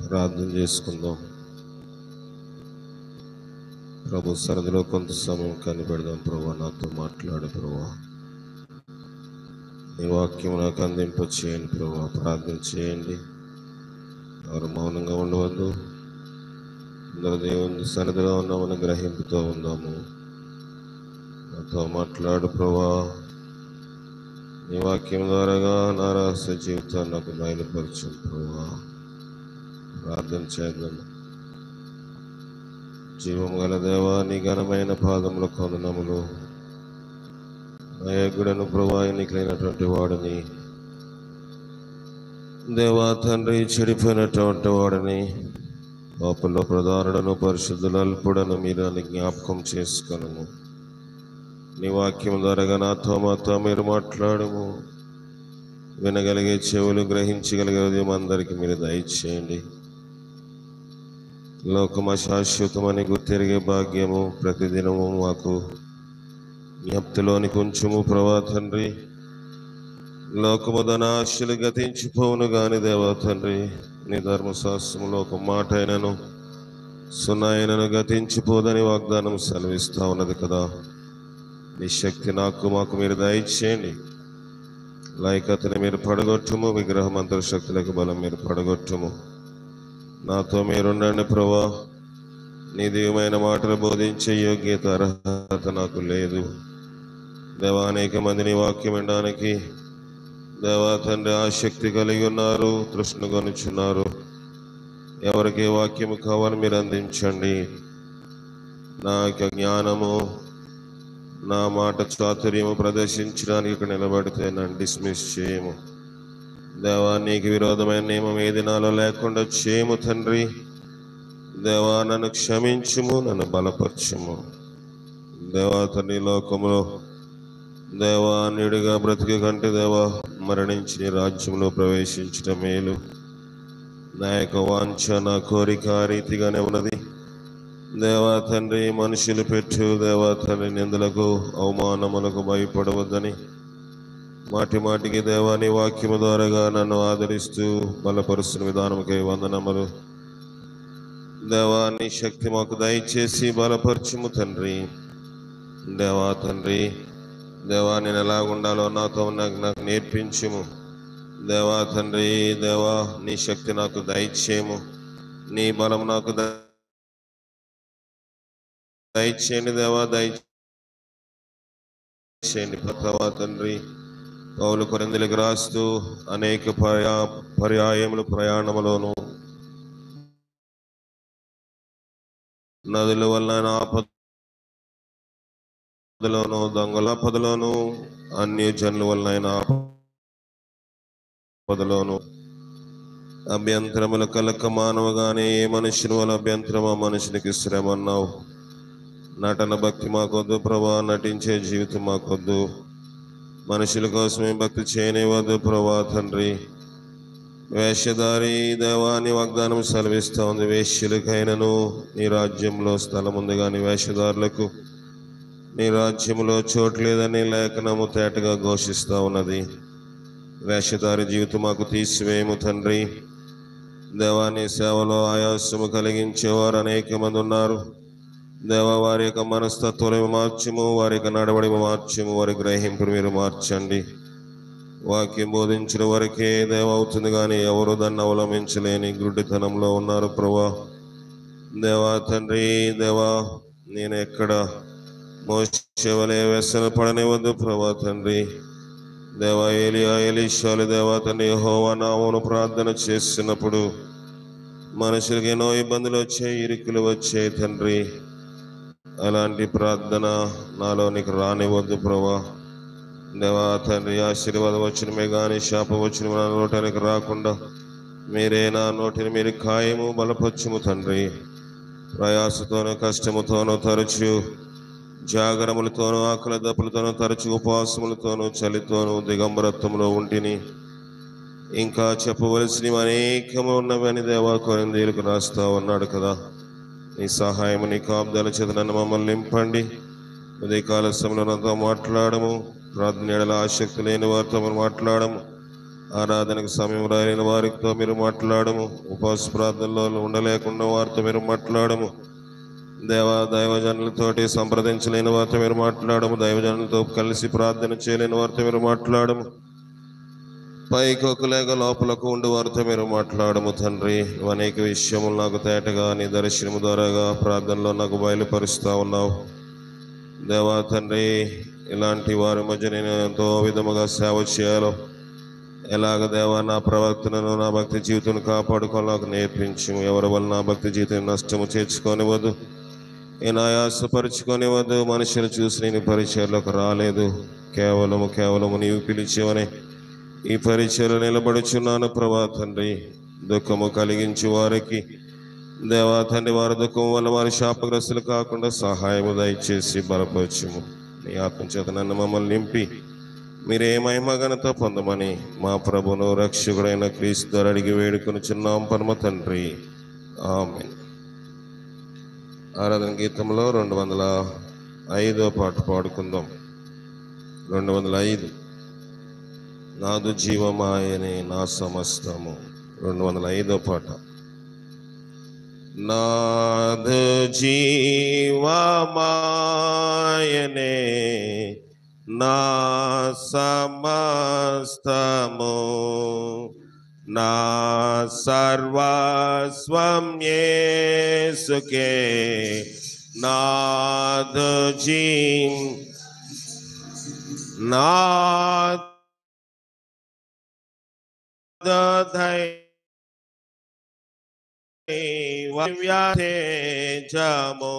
ప్రార్థన చేసుకుందాం. ప్రభు సరదిలో కొంత సమయం కనిపెడదాం. ప్రభు నాతో మాట్లాడు ప్రభు, నీ వాక్యం నాకు అందింప చేయండి ప్రభు. ప్రార్థన చేయండి, ఎవరు మౌనంగా ఉండవద్దు. అందరూ దేవుని సన్నిధిలో ఉన్నామని గ్రహింపుతో ఉందాము. నాతో మాట్లాడు ప్రభు, నీ వాక్యం ద్వారాగా నా రహస్య జీవితాన్ని నాకు బయలుపరచు ప్రభు. ప్రార్థన చేద్దాం. జీవం గల దేవా, నీ ఘనమైన పాదముల కొందనములు. నాయకుడను ప్రభా, ఎన్నికైనటువంటి వాడిని దేవా తండ్రి, చెడిపోయినటువంటి వాడిని, పాపంలో ప్రధానుడను పరిశుద్ధుల అల్పుడను మీరు అని జ్ఞాపకం చేసుకొనుము. నీ వాక్యం ద్వారా నాతో మాతో మీరు మాట్లాడము. వినగలిగే చెవులు, గ్రహించగలిగే హృదయం అందరికీ మీరు దయచేయండి. లోకమ శాశ్వతమని గుర్తెరిగే భాగ్యము ప్రతిదినము మాకు జ్ఞప్తిలోని కొంచెము ప్రభా తండ్రి. లోకము ధనాశలు గతించిపోవును గాని దేవా తండ్రి, నీ ధర్మశాస్త్రములో ఒక మాట అయినను సున్నాయినను గతించిపోదని వాగ్దానం సెలవిస్తా ఉన్నది కదా. నీ శక్తి మాకు మీరు దయచేయండి. లైకతని మీరు పడగొట్టుము, విగ్రహం అంతర్శక్తులకు బలం మీరు పడగొట్టుము. నాతో మీరుండండి ప్రభా. నీ దివ్యమైన మాటలు బోధించే యోగ్యత అర్హత నాకు లేదు దేవా. అనేక మంది నీ వాక్యం వినడానికి దేవా తండ్రి ఆసక్తి కలిగి ఉన్నారు, తృష్ణ కొనుచున్నారు. ఎవరికి వాక్యము కావాలని మీరు అందించండి. నా యొక్క జ్ఞానము, నా మాట చాతుర్యము ప్రదర్శించడానికి ఇక్కడ నిలబడితే నన్ను డిస్మిస్ చేయము దేవా. నీకు విరోధమైన నియమం ఏది నాలో లేకుండా చేయము తండ్రి. దేవా నన్ను క్షమించుము, నన్ను బలపరచుము దేవా తండ్రి. లోకంలో దేవా నీడుగా బ్రతికే కంటే దేవా మరణించి నీ రాజ్యంలో ప్రవేశించటం మేలు. నా యొక్క వాంఛ, నా కోరిక ఆ రీతిగానే ఉన్నది దేవా తండ్రి. మనుషులు పెట్టు దేవా తండ్రి నిందలకు అవమానములకు భయపడవద్దని మాటి మాటికి దేవా నీ వాక్యము ద్వారాగా నన్ను ఆదరిస్తూ బలపరుస్తున్న విధానముకై వందనములు దేవా. నీ శక్తి మాకు దయచేసి బలపరచుము తండ్రి. దేవా తండ్రి, దేవా నేను ఎలా ఉండాలో నాతో నాకు నేర్పించుము దేవా తండ్రి. దేవా నీ శక్తి నాకు దయచేయము, నీ బలం నాకు దయచేయండి దేవా, దయచేయండి ప్రభా తండ్రి. పౌలు కొరింథీయులకు రాస్తూ అనేక పర్యాయములు ప్రయాణములోను, నదుల వల్ల ఆపదలోను, దొంగల ఆపదలోను, అన్య జనుల వల్ల ఆపదలోను అభ్యంతరములు కలక మానవగానే ఏ మనుషుని వల్ల అభ్యంతరమా మనుషునికి శ్రమ అన్నావు. నటన భక్తి మాకొద్దు ప్రభా, నటించే జీవితం మాకొద్దు. మనుషుల కోసమే భక్తి చేయనివద్దు ప్రభా తండ్రి. వేషధారి దేవాన్ని వాగ్దానం సెలవిస్తూ ఉంది. వేశ్యులకైనను నీ రాజ్యంలో స్థలం ఉంది కానీ వేషధారులకు నీ రాజ్యంలో చోటు లేదని లేఖనము తేటగా ఘోషిస్తూ ఉన్నది. వేషధారి జీవితం మాకు తీసివేయము తండ్రి. దేవాన్ని సేవలో ఆయాసము కలిగించేవారు అనేక మంది ఉన్నారు దేవా. వారి యొక్క మనస్తత్వాలు మార్చుము, వారి యొక్క నడవడి మార్చుము, వారి గ్రహింపును మీరు మార్చండి. వాక్యం బోధించిన వరకే దేవ అవుతుంది కానీ ఎవరు దాన్ని అవలంబించలేని గుడ్డితనంలో ఉన్నారు ప్రభా. దేవా తండ్రి, దేవా నేను ఎక్కడ మోషే వలె వ్యసన పడనివద్దు ప్రభా తండ్రి. దేవా ఏలియా ఎలీషాలు దేవా తండ్రి యెహోవా నామమున ప్రార్థన చేస్తున్నప్పుడు మనుషులకు ఎన్నో ఇబ్బందులు వచ్చాయి, ఇరుకులు వచ్చాయి తండ్రి. అలాంటి ప్రార్థన నాలోనికి రానివద్దు ప్రభా. దేవా తండ్రి ఆశీర్వాదం వచ్చినమే కానీ శాప వచ్చిన నా నోటానికి రాకుండా మీరే నా నోటిని మీరు ఖాయము బలపరచుము తండ్రి. ప్రయాసతోనూ కష్టముతోనూ తరచు జాగరములతోనూ ఆకలి దప్పులతోనూ తరచు ఉపవాసములతోనూ చలితోనూ దిగంబరత్వంలో ఉంటిని. ఇంకా చెప్పవలసినవి అనేకము ఉన్నవని దేవా కొరింథీయులకు రాస్తా ఉన్నాడు కదా. నీ సహాయము నీ కాపుదల చేత నన్ను మమ్మల్ని నింపండి. ఉదయకాల సమయంలో నాతో మాట్లాడము. ప్రార్థన ఎడల ఆసక్తి లేని వారితో మాట్లాడము. ఆరాధనకు సమయం రాయని వారితో మీరు మాట్లాడము. ఉపవాస ప్రార్థనలో ఉండలేకుండా వారితో మీరు మాట్లాడము. దైవజనులతోటి సంప్రదించలేని వారితో మీరు మాట్లాడము. దైవజనులతో కలిసి ప్రార్థన చేయలేని వారితో మీరు మాట్లాడము. పైకొక లేక లోపలకు ఉండి వారితో మీరు మాట్లాడము తండ్రి. అనేక విషయములు నాకు తేటగా నీ దర్శనము ద్వారాగా ప్రార్థనలో నాకు బయలుపరుస్తా ఉన్నావు దేవా తండ్రి. ఇలాంటి వారి మధ్య నేను ఎంతో విధముగా సేవ చేయాలో, ఎలాగ దేవా నా ప్రవర్తనను, నా భక్తి జీవితం కాపాడుకోవాలకు నేర్పించు. ఎవరి వల్ల నా భక్తి జీవితం నష్టము చేర్చుకోనివ్వదు, నేను ఆయాసపరుచుకోనివ్వదు. మనుషులు చూసి నేను పరిచయలోకి రాలేదు, కేవలము నీవు పిలిచేవని ఈ పరిచయలో నిలబడుచున్నాను ప్రభా తండ్రి. దుఃఖము కలిగించి వారికి దేవా తండ్రి, వారి దుఃఖం వల్ల వారి శాపగ్రస్తులు కాకుండా సహాయము దయచేసి బలపరచుము. నీ ఆత్మచేత నన్ను మమ్మల్ని నింపి మీరే మహిమ ఘనత పొందమని మా ప్రభును రక్షకుడైన క్రీస్తు ద్వారా అడిగి వేడుకొనుచున్నాం పరమ తండ్రి, ఆమేన్. ఆరాధన గీతంలో 205వ పాట పాడుకుందాం. 205 నాదు జీవమాయనే నా సమస్తము. 205వ పాట. నాదు జీవమాయనే నా సమస్తము, నా సర్వస్వం యేసుకే. నాదు దైవము,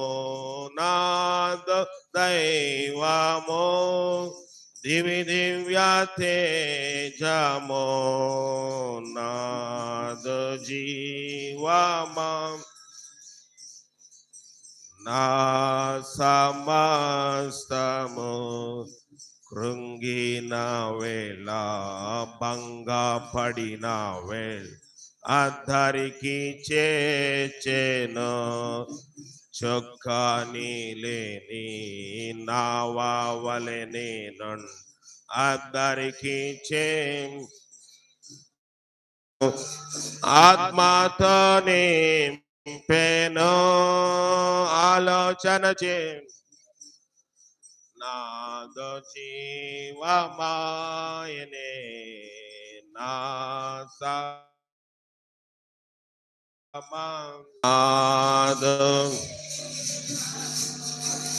నాద దైవము, దివ్య తేజము, నాద జీవమా, నా సమస్తము. కృంగిన వేళ, భంగపడిన వేళ అద్దరికి చేచెను. చొక్కాని లేని నావలె నేను అద్దరికి ఆత్మతో నింపెను. ఆలోచన నాదు జీవమాయనే నా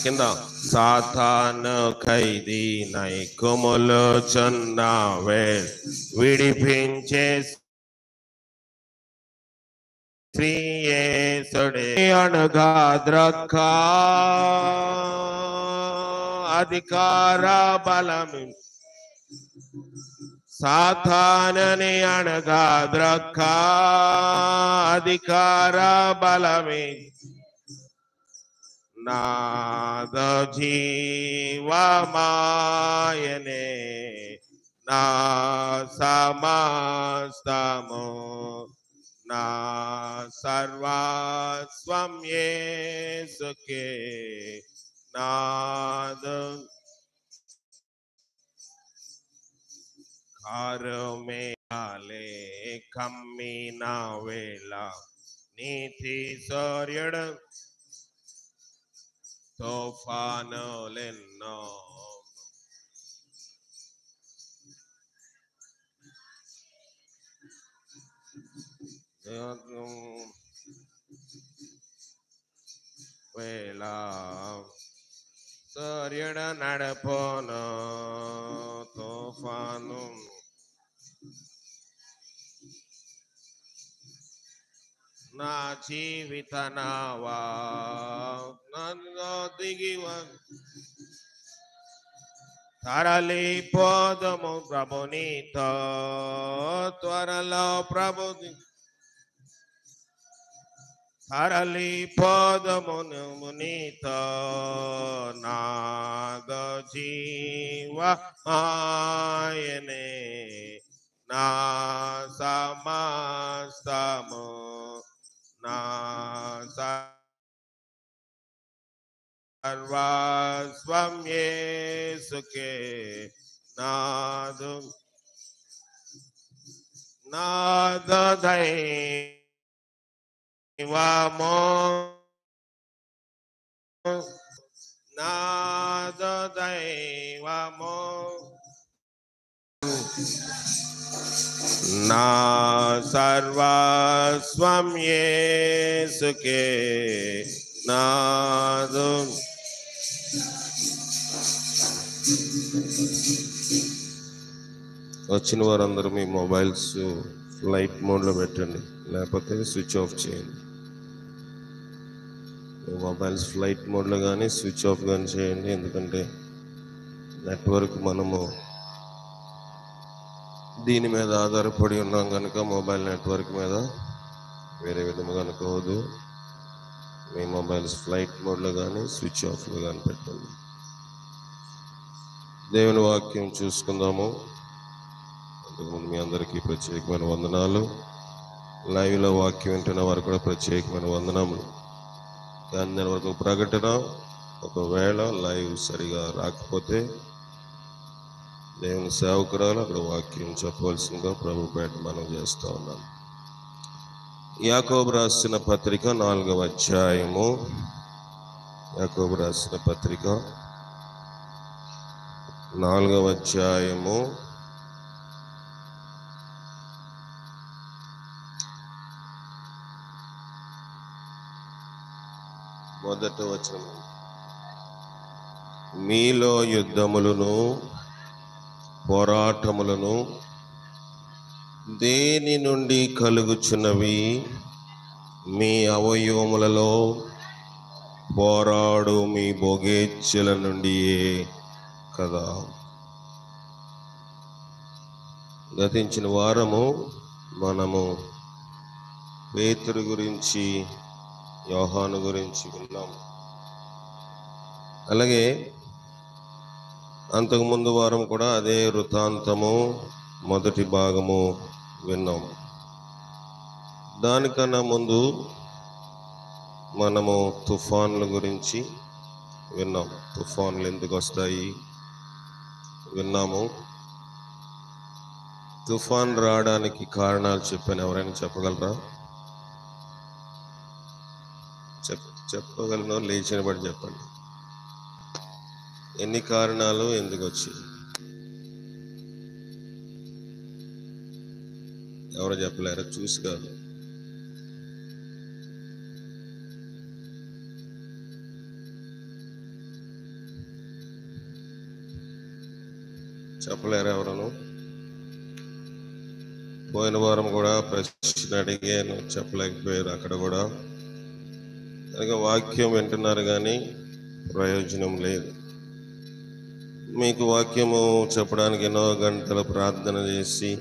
కింద. సాతాను ఖైదీ నైకుములు చున్నవే, విడిపించే శ్రీయేసుడే అనగా ద్రక్క అధికార బలము. సాతానని అనగా ద్రక్క అధికార బలమే. నాద జీవమాయనే నా సమస్తము, నా సర్వస్వం యేసుకే. నాద కారుమేఘాలే కమ్మిన వేళ, నీతి సూర్యుడు తుఫానులెన్నో వేళ, సూర్యుడు నడపోను తుఫాను. నా జీవిత నావా నన్ను దిగివ తరలిపోదము ప్రభునితో, త్వరలో ప్రభు తరలిపోదము నీతో. నాద జీవమాయనే నా సమస్తము, నా సర్వస్వం యేసుకే. నాదు నాద దైవము నాద దైవము నా సర్వస్వం యేసుకే నాదు. వచ్చిన వారందరూ మీ మొబైల్స్ ఫ్లైట్ మోడ్లో పెట్టండి, లేకపోతే స్విచ్ ఆఫ్ చేయండి. మీ మొబైల్స్ ఫ్లైట్ మోడ్లో కానీ స్విచ్ ఆఫ్ కానీ చేయండి. ఎందుకంటే నెట్వర్క్ మనము దీని మీద ఆధారపడి ఉన్నాం కనుక మొబైల్ నెట్వర్క్ మీద వేరే విధముగా అనుకోవద్దు. మీ మొబైల్స్ ఫ్లైట్ మోడ్లో కానీ స్విచ్ ఆఫ్లో కానీ పెట్టండి. దేవుని వాక్యం చూసుకుందాము. అంతకుముందు మీ అందరికీ ప్రత్యేకమైన వందనాలు. లైవ్లో వాక్యం వింటున్న వారు కూడా ప్రత్యేకమైన వందనములు. దాని వరకు ప్రకటన, ఒకవేళ లైవ్ సరిగా రాకపోతే దేవుని సేవకురాలు అక్కడ వాక్యం చెప్పవలసిందిగా ప్రభు పేట మనం చేస్తూ ఉన్నాం. యాకోబు రాసిన పత్రిక 4వ అధ్యాయము. యాకోబు రాసిన పత్రిక 4వ అధ్యాయము 1వ వచనం. మీలో యుద్ధములను పోరాటములను దేని నుండి కలుగుచున్నవి? మీ అవయవములలో పోరాడు మీ భోగేచ్ఛల నుండియే కదా. గతించిన వారము మనము పేతురు గురించి, యోహాను గురించి విన్నాం. అలాగే అంతకుముందు వారం కూడా అదే వృత్తాంతము మొదటి భాగము విన్నాం. దానికన్నా ముందు మనము తుఫాన్ల గురించి విన్నాం. తుఫాన్లు ఎందుకు వస్తాయి విన్నాము. తుఫాన్ రావడానికి కారణాలు చెప్పాను. ఎవరైనా చెప్పగలరా? చెప్పగలను, లేచిన బట్టి చెప్పండి. ఎన్ని కారణాలు ఎందుకు వచ్చి? ఎవరు చెప్పలేరు? చూసి కాదు. చెప్పలేరు ఎవరను? పోయిన వారం కూడా ప్రశ్న అడిగాను, చెప్పలేకపోయారు అక్కడ కూడా. కనుక వాక్యం వింటున్నారు కానీ ప్రయోజనం లేదు. మీకు వాక్యము చెప్పడానికి ఎన్నో గంటలు ప్రార్థన చేసి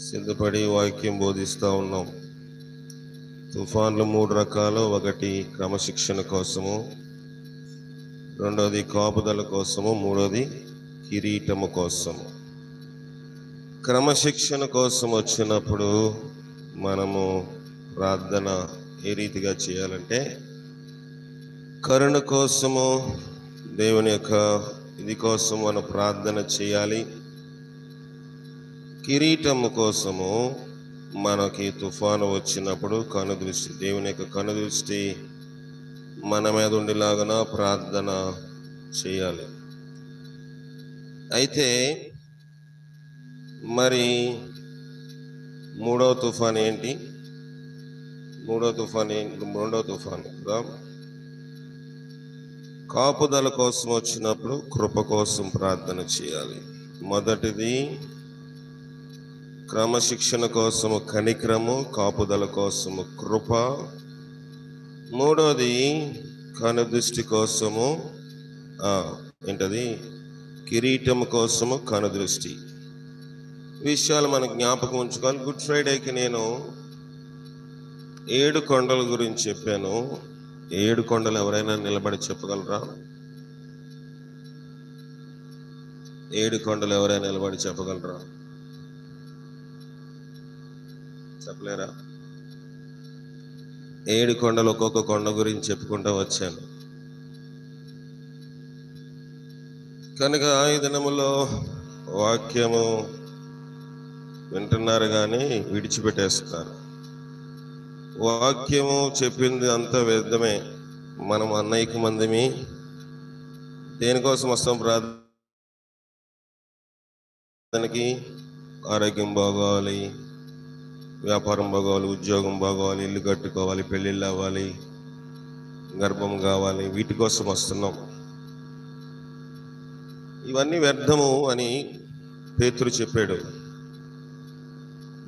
సిద్ధపడి వాక్యం బోధిస్తూ ఉన్నాం. తుఫాన్లు 3 రకాలు. ఒకటి క్రమశిక్షణ కోసము, రెండవది కాపుదల కోసము, మూడవది కిరీటము కోసము. క్రమశిక్షణ కోసం వచ్చినప్పుడు మనము ప్రార్థన ఏ రీతిగా చేయాలంటే, కరుణ కోసము, దేవుని యొక్క ఇది కోసం మనం ప్రార్థన చేయాలి. కిరీటము కోసము మనకి తుఫాను వచ్చినప్పుడు కనుదృష్టి, దేవుని యొక్క కనుదృష్టి మన మీద ఉండేలాగా ప్రార్థన చేయాలి. అయితే మరి మూడవ తుఫాన్ ఏంటి? రెండవ తుఫాన్ కాపుదల కోసం వచ్చినప్పుడు కృప కోసం ప్రార్థన చేయాలి. మొదటిది క్రమశిక్షణ కోసము కనికరము, కాపుదల కోసము కృప. మూడోది కనుదృష్టి కోసము ఏంటది? కిరీటం కోసము కనుదృష్టి. విషయాలు మనం జ్ఞాపకం ఉంచుకోవాలి. గుడ్ ఫ్రైడేకి నేను 7 కొండల గురించి చెప్పాను. 7 కొండలు ఎవరైనా నిలబడి చెప్పగలరా? 7 కొండలు ఎవరైనా నిలబడి చెప్పగలరా? చెప్పలేరా? 7 కొండలు, ఒక్కొక్క కొండ గురించి చెప్పుకుంటూ వచ్చాను. కనుక ఈ దినములో వాక్యము వింటున్నారు కానీ విడిచిపెట్టేస్తున్నారు. వాక్యము చెప్పింది అంత వ్యర్థమే. మనం అన్నైక మందిమి దేనికోసం వస్తాం? ప్రార్థనకి. ఆరోగ్యం బాగోవాలి, వ్యాపారం బాగోవాలి, ఉద్యోగం బాగోవాలి, ఇల్లు కట్టుకోవాలి, పెళ్ళిళ్ళు అవ్వాలి, గర్భం కావాలి, వీటి కోసం వస్తున్నాం. ఇవన్నీ వ్యర్థము అని పేతురు చెప్పాడు.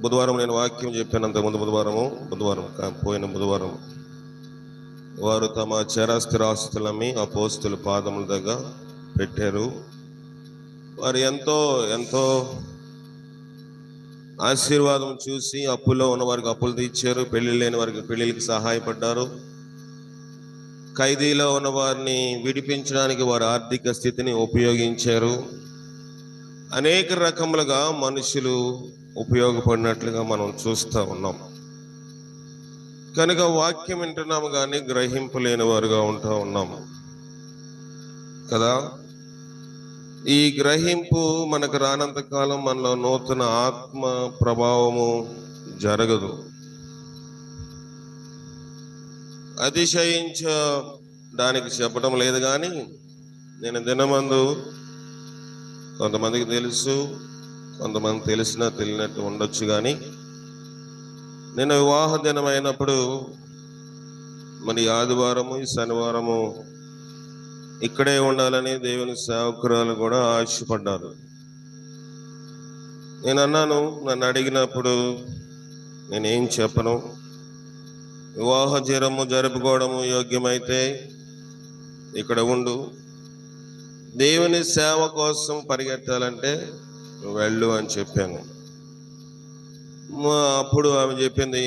బుధవారం నేను వాక్యం చెప్పాను. అంతకుముందు పోయిన బుధవారం వారు తమ చరాస్తురాస్తులమ్మి అపోస్తుల పాదముల దగ్గర పెట్టారు. వారు ఎంతో ఎంతో ఆశీర్వాదం చూసి అప్పుల్లో ఉన్న వారికి అప్పులు తీర్చారు, పెళ్లి లేని వారికి పెళ్లికి సహాయపడ్డారు, ఖైదీలో ఉన్న వారిని విడిపించడానికి వారి ఆర్థిక స్థితిని ఉపయోగించారు. అనేక రకములుగా మనుషులు ఉపయోగపడినట్లుగా మనం చూస్తూ ఉన్నాం. కనుక వాక్యం వింటున్నాము కానీ గ్రహింపు లేని వారుగా ఉంటూ ఉన్నాం కదా. ఈ గ్రహింపు మనకు రానంత కాలం మనలో నూతన ఆత్మ ప్రభావము జరగదు. అతిశయించడానికి చెప్పడం లేదు కానీ నేను దినమందు కొంతమందికి తెలుసు, కొంతమంది తెలిసినా తెలియనట్టు ఉండొచ్చు, కానీ నేను వివాహ దినం అయినప్పుడు మరి ఆదివారము ఈ శనివారము ఇక్కడే ఉండాలని దేవుని సేవకురాలు కూడా ఆశపడ్డారు. నేను అన్నాను, నన్ను అడిగినప్పుడు నేనేం చెప్పను. వివాహ జరుపుకోవడము యోగ్యమైతే ఇక్కడ ఉండు, దేవుని సేవ కోసం పరిగెత్తాలంటే వెళ్ళు అని చెప్పాను. అప్పుడు ఆమె చెప్పింది,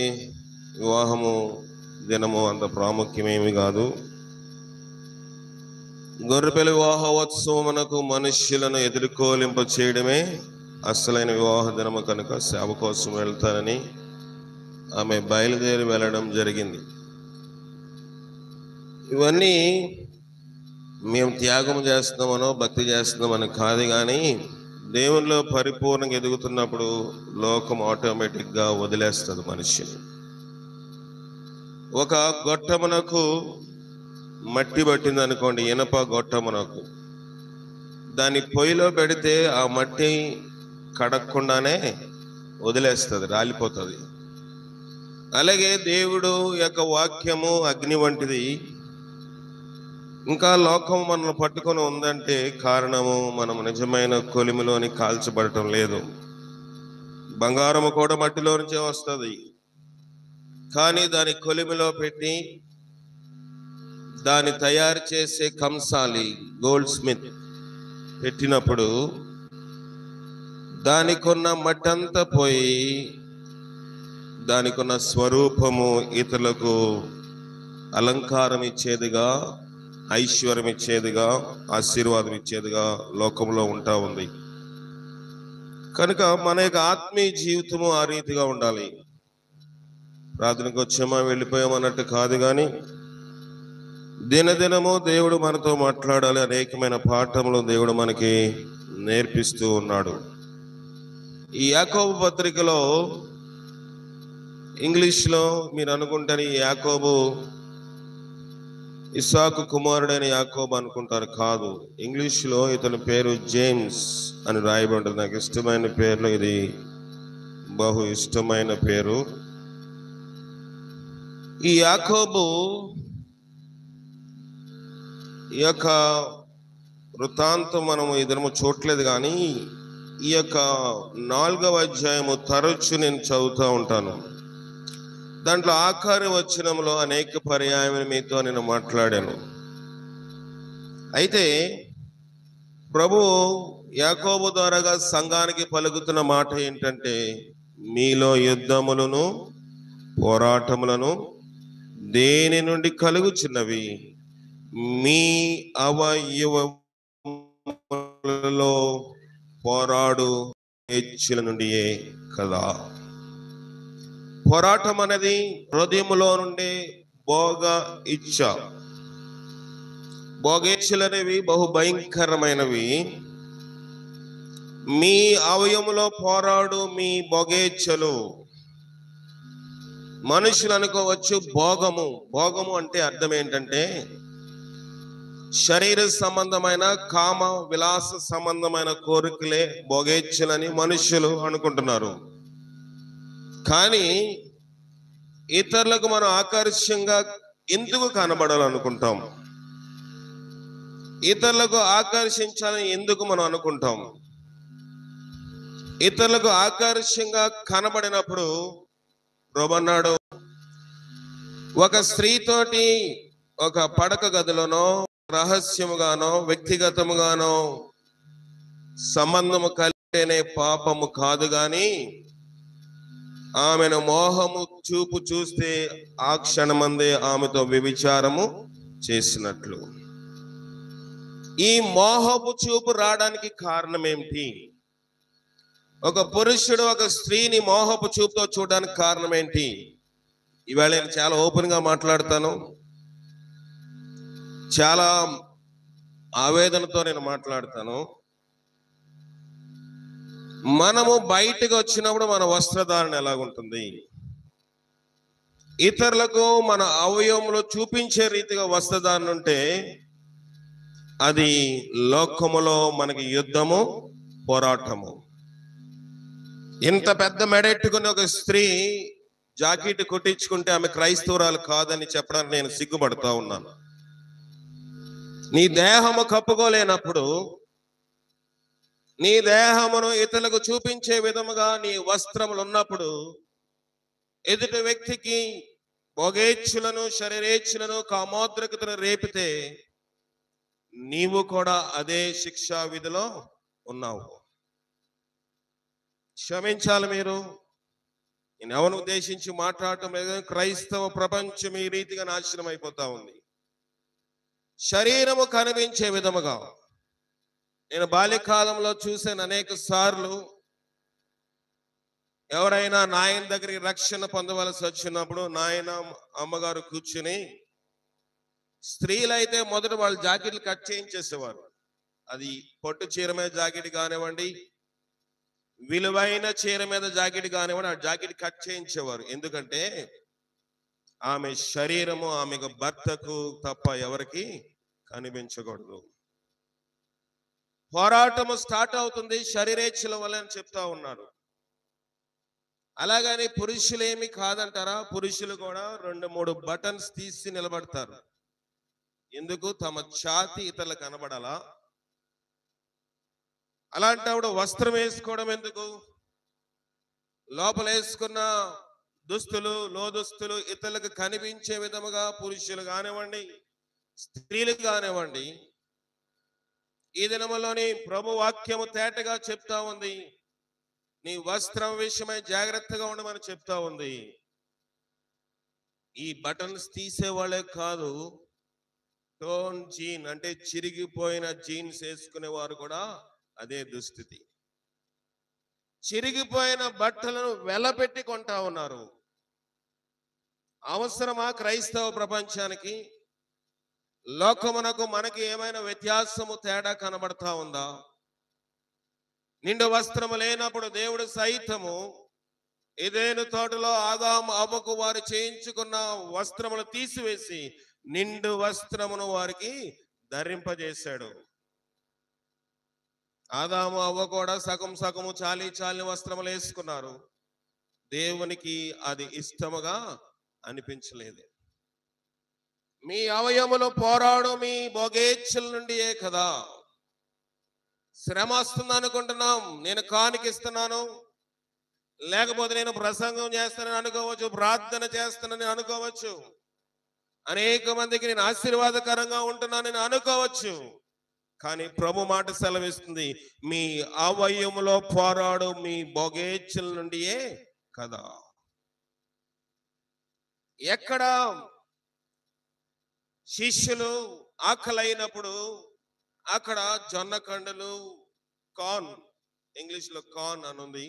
వివాహము దినము అంత ప్రాముఖ్యమేమి కాదు, గొర్రెపిల్ల వివాహోత్సవమునకు మనుష్యులను ఎదుర్కోలింప చేయడమే అసలైన వివాహ దినము, కనుక సేవ కోసం వెళ్తానని ఆమె బయలుదేరి వెళ్ళడం జరిగింది. ఇవన్నీ మేము త్యాగం చేస్తున్నామనో భక్తి చేస్తున్నామని కాదు, కానీ దేవునిలో పరిపూర్ణంగా ఎదుగుతున్నప్పుడు లోకం ఆటోమేటిక్గా వదిలేస్తుంది మనిషిని. ఒక గొట్టమునకు మట్టి పట్టింది అనుకోండి, ఇనప గొట్టమునకు, దాన్ని పొయ్యిలో పెడితే ఆ మట్టి కడగకుండానే వదిలేస్తుంది, రాలిపోతుంది. అలాగే దేవుడు యొక్క వాక్యము అగ్ని వంటిది. ఇంకా లోకం మనల్ని పట్టుకొని ఉందంటే కారణము మనం నిజమైన కొలిమిలోని కాల్చబడటం లేదు. బంగారము కూడా మట్టిలో నుంచే వస్తుంది, కానీ దాని కొలిమిలో పెట్టి దాన్ని తయారు చేసే కంసాలి గోల్డ్ స్మిత్ పెట్టినప్పుడు దానికున్న మట్టంతా పోయి దానికున్న స్వరూపము ఇతరులకు అలంకారం ఇచ్చేదిగా, ఐశ్వర్యం ఇచ్చేదిగా, ఆశీర్వాదం ఇచ్చేదిగా లోకంలో ఉంటా ఉంది. కనుక మన యొక్క ఆత్మీయ జీవితము ఆ రీతిగా ఉండాలి. ప్రార్థనకు వచ్చామా వెళ్ళిపోయామన్నట్టు కాదు, కానీ దినదినము దేవుడు మనతో మాట్లాడాలి. అనేకమైన పాఠములు దేవుడు మనకి నేర్పిస్తూ ఉన్నాడు. ఈ యాకోబు పత్రికలో ఇంగ్లీష్లో మీరు అనుకుంటారు ఈ యాకోబు ఇస్సాకు కుమారుడైన యాకోబు అనుకుంటారు, కాదు. ఇంగ్లీష్లో ఇతని పేరు జేమ్స్ అని రాయబడి ఉంటుంది. నాకు ఇష్టమైన పేర్లో ఇది బహు ఇష్టమైన పేరు. ఈ యాకోబు ఈ యొక్క వృత్తాంతం మనము ఇద్దరము చూడలేదు, కానీ ఈ యొక్క 4వ అధ్యాయము తరచు నేను చదువుతూ ఉంటాను. దాంట్లో ఆఖరి వచనంలో అనేక పర్యాయములు మీతో నేను మాట్లాడాను. అయితే ప్రభు యాకోబు ద్వారాగా సంఘానికి పలుకుతున్న మాట ఏంటంటే, మీలో యుద్ధములను పోరాటములను దేని నుండి కలుగుచున్నవి? మీ అవయవములలో పోరాడు హెచ్చుల నుండియే కదా. పోరాటం అనేది హృదయములో నుండి భోగ ఇచ్చ. భోగేచ్ఛలు అనేవి బహు భయంకరమైనవి. మీ అవయములో పోరాడు మీ భోగేచ్ఛలు. మనుషులు అనుకోవచ్చు భోగము. భోగము అంటే అర్థం ఏంటంటే శరీర సంబంధమైన కామ విలాస సంబంధమైన కోరికలే భోగేచ్ఛలని మనుషులు అనుకుంటున్నారు. కానీ ఇతరులకు మనం ఆకర్షంగా ఎందుకు కనబడాలనుకుంటాం? ఇతరులకు ఆకర్షించాలని ఎందుకు మనం అనుకుంటాం? ఇతరులకు ఆకర్షంగా కనబడినప్పుడు ప్రభువు అన్నాడు, ఒక స్త్రీతోటి ఒక పడక గదిలోనో రహస్యముగానో వ్యక్తిగతముగానో సంబంధము కలిగితేనే పాపము కాదు, గాని ఆమెను మోహము చూపు చూస్తే ఆ క్షణమందే ఆమెతో వ్యభిచారము చేసినట్లు. ఈ మోహపు చూపు రావడానికి కారణం ఏమిటి? ఒక పురుషుడు ఒక స్త్రీని మోహపు చూపుతో చూడడానికి కారణం ఏంటి? ఇవాళ నేను చాలా ఓపెన్ గా మాట్లాడతాను, చాలా ఆవేదనతో నేను మాట్లాడతాను. మనము బయటకు వచ్చినప్పుడు మన వస్త్రధారణ ఎలాగుంటుంది? ఇతరులకు మన అవయవంలో చూపించే రీతిగా వస్త్రధారణ ఉంటే అది లోకములో మనకి యుద్ధము, పోరాటము. ఇంత పెద్ద మెడెట్టుకుని ఒక స్త్రీ జాకెట్ కుట్టించుకుంటే ఆమె క్రైస్తవురాలు కాదని చెప్పడానికి నేను సిగ్గుపడతా ఉన్నాను. నీ దేహము కప్పుకోలేనప్పుడు, నీ దేహమును ఇతరులకు చూపించే విధముగా నీ వస్త్రములు ఉన్నప్పుడు ఎదుటి వ్యక్తికి భోగేచ్ఛలను, శరీరేచ్ఛలను, కామోద్రిక్తను రేపితే నీవు కూడా అదే శిక్షా విధిలో ఉన్నావు. క్షమించాలి మీరు. నేను ఎవరిని ఉద్దేశించి మాట్లాడటం లేదు. క్రైస్తవ ప్రపంచం ఈ రీతిగా నాశనం అయిపోతా ఉంది. శరీరము కనిపించే విధముగా. నేను బాల్యకాలంలో చూసాను అనేక సార్లు, ఎవరైనా నాయన దగ్గరికి రక్షణ పొందవలసి వచ్చినప్పుడు నాయన అమ్మగారు కూర్చుని, స్త్రీలైతే మొదట వాళ్ళు జాకెట్లు కట్ చేయించేసేవారు. అది పొట్టు చీర మీద జాకెట్ కానివ్వండి, విలువైన చీర మీద జాకెట్ కానివ్వండి, ఆ జాకెట్ కట్ చేయించేవారు. ఎందుకంటే ఆమె శరీరము ఆమెకు భర్తకు తప్ప ఎవరికి కనిపించకూడదు. పోరాటము స్టార్ట్ అవుతుంది శరీరేచ్ఛల వల్ల అని చెప్తా ఉన్నారు. అలాగని పురుషులు ఏమి కాదంటారా? పురుషులు కూడా 2-3 బటన్స్ తీసి నిలబడతారు. ఎందుకు? తమ ఛాతి ఇతరులకు కనబడాలా? అలాంటప్పుడు వస్త్రం వేసుకోవడం ఎందుకు? లోపల వేసుకున్న దుస్తులు, లోదుస్తులు ఇతరులకు కనిపించే విధముగా పురుషులు కానివ్వండి, స్త్రీలు కానివ్వండి, ఈ దినములోని ప్రభు వాక్యము తేటగా చెప్తా ఉంది. నీ వస్త్రం విషయమై జాగ్రత్తగా ఉండమని చెప్తా ఉంది. ఈ బటన్స్ తీసేవాళ్ళే కాదు, టోన్ జీన్ అంటే చిరిగిపోయిన జీన్స్ వేసుకునే వారు కూడా అదే దుస్థితి. చిరిగిపోయిన బట్టలను వెలపెట్టి కొంటా ఉన్నారు. అవసరమా క్రైస్తవ ప్రపంచానికి? లోకమునకు మనకి ఏమైనా వ్యత్యాసము, తేడా కనబడతా ఉందా? నిండు వస్త్రము లేనప్పుడు దేవుడు సైతము ఏదెను తోటలో ఆదాము అవ్వకు వారు చేయించుకున్న వస్త్రములు తీసివేసి నిండు వస్త్రమును వారికి ధరింపజేశాడు. ఆదాము అవ్వ కూడా సగం సగము చాలి వస్త్రములు వేసుకున్నారు. దేవునికి అది ఇష్టముగా అనిపించలేదు. మీ అవయములు పోరాడు మీ భోగేచ్ఛల నుండియే కదా. శ్రమ వస్తుంది అనుకుంటున్నాం, నేను కానుకిస్తున్నాను, లేకపోతే నేను ప్రసంగం చేస్తానని అనుకోవచ్చు, ప్రార్థన చేస్తానని అనుకోవచ్చు, అనేక మందికి నేను ఆశీర్వాదకరంగా ఉంటున్నానని అనుకోవచ్చు. కానీ ప్రభు మాట సెలవిస్తుంది, మీ అవయములో పోరాడు మీ భోగేచ్ఛల నుండియే కదా. ఎక్కడ శిష్యులు ఆకలైనప్పుడు అక్కడ జొన్న కండలు, కార్న్, ఇంగ్లీష్ లో కార్న్ అని ఉంది,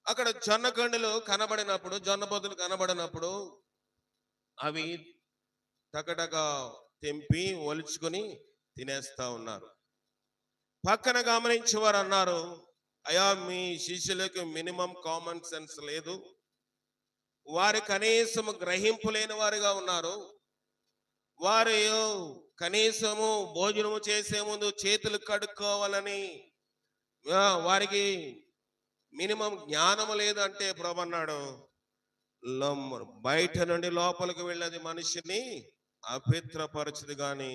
అక్కడ జొన్న కండలు కనబడినప్పుడు, జొన్న బొద్దులు కనబడినప్పుడు అవి టకటగా తెంపి ఒలుచుకొని తినేస్తా ఉన్నారు. పక్కన గమనించేవారు అన్నారు, అయ్యా మీ శిష్యులకు మినిమం కామన్ సెన్స్ లేదు, వారు కనీసం గ్రహింపు లేని వారుగా ఉన్నారు, వారు కనీసము భోజనము చేసే ముందు చేతులు కడుక్కోవాలని వారికి మినిమం జ్ఞానము లేదు అంటే ప్రభు అన్నాడు, బయట నుండి లోపలికి వెళ్ళేది మనిషిని అపవిత్రపరచదు గాని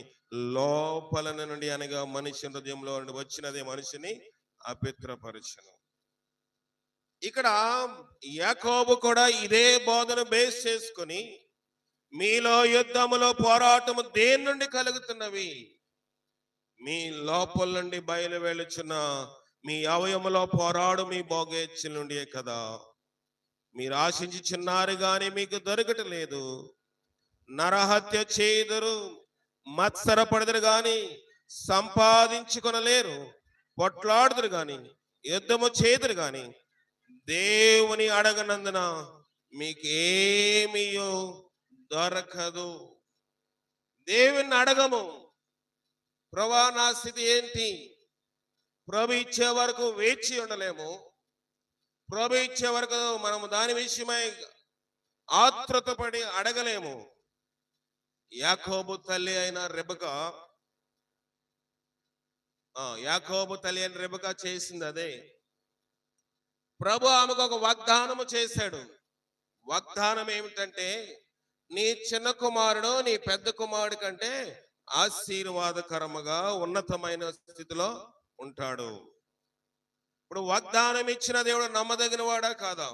లోపల నుండి అనగా మనిషి హృదయంలో వచ్చినది మనిషిని అపవిత్రపరచను. ఇక్కడ యాకోబు కూడా ఇదే బోధన బేస్ చేసుకుని మీలో యుద్ధములో పోరాటము దేని నుండి కలుగుతున్నవి, మీ లోపల నుండి బయలు వెళుచున్న మీ అవయములో పోరాడు మీ భోగేచ్ఛల నుండి కదా. మీరు ఆశించుచున్నారు గాని మీకు దొరకటం లేదు, నరహత్య చేయుదురు, మత్సరపడదురు గాని సంపాదించుకొనలేరు, పొట్లాడుదురు గాని యుద్ధము చేదురు గాని దేవుని అడగనందున మీకేమీయో దొరకదు. దేవుని అడగము, ప్రభా నా స్థితి ఏంటి, ప్రభు ఇచ్చే వరకు వేచి ఉండలేము, ప్రభు ఇచ్చే వరకు మనము దాని విషయమై ఆత్రుత పడి అడగలేము. యాకోబు తల్లి అయిన రెబెకా చేసింది అదే. ప్రభు ఆమెకు ఒక వాగ్దానము చేశాడు. వాగ్దానం ఏమిటంటే, నీ చిన్న కుమారుడు నీ పెద్ద కుమారుడి కంటే ఆశీర్వాదకరముగా ఉన్నతమైన స్థితిలో ఉంటాడు. ఇప్పుడు వాగ్దానం ఇచ్చిన దేవుడు నమ్మదగిన వాడా కాదా?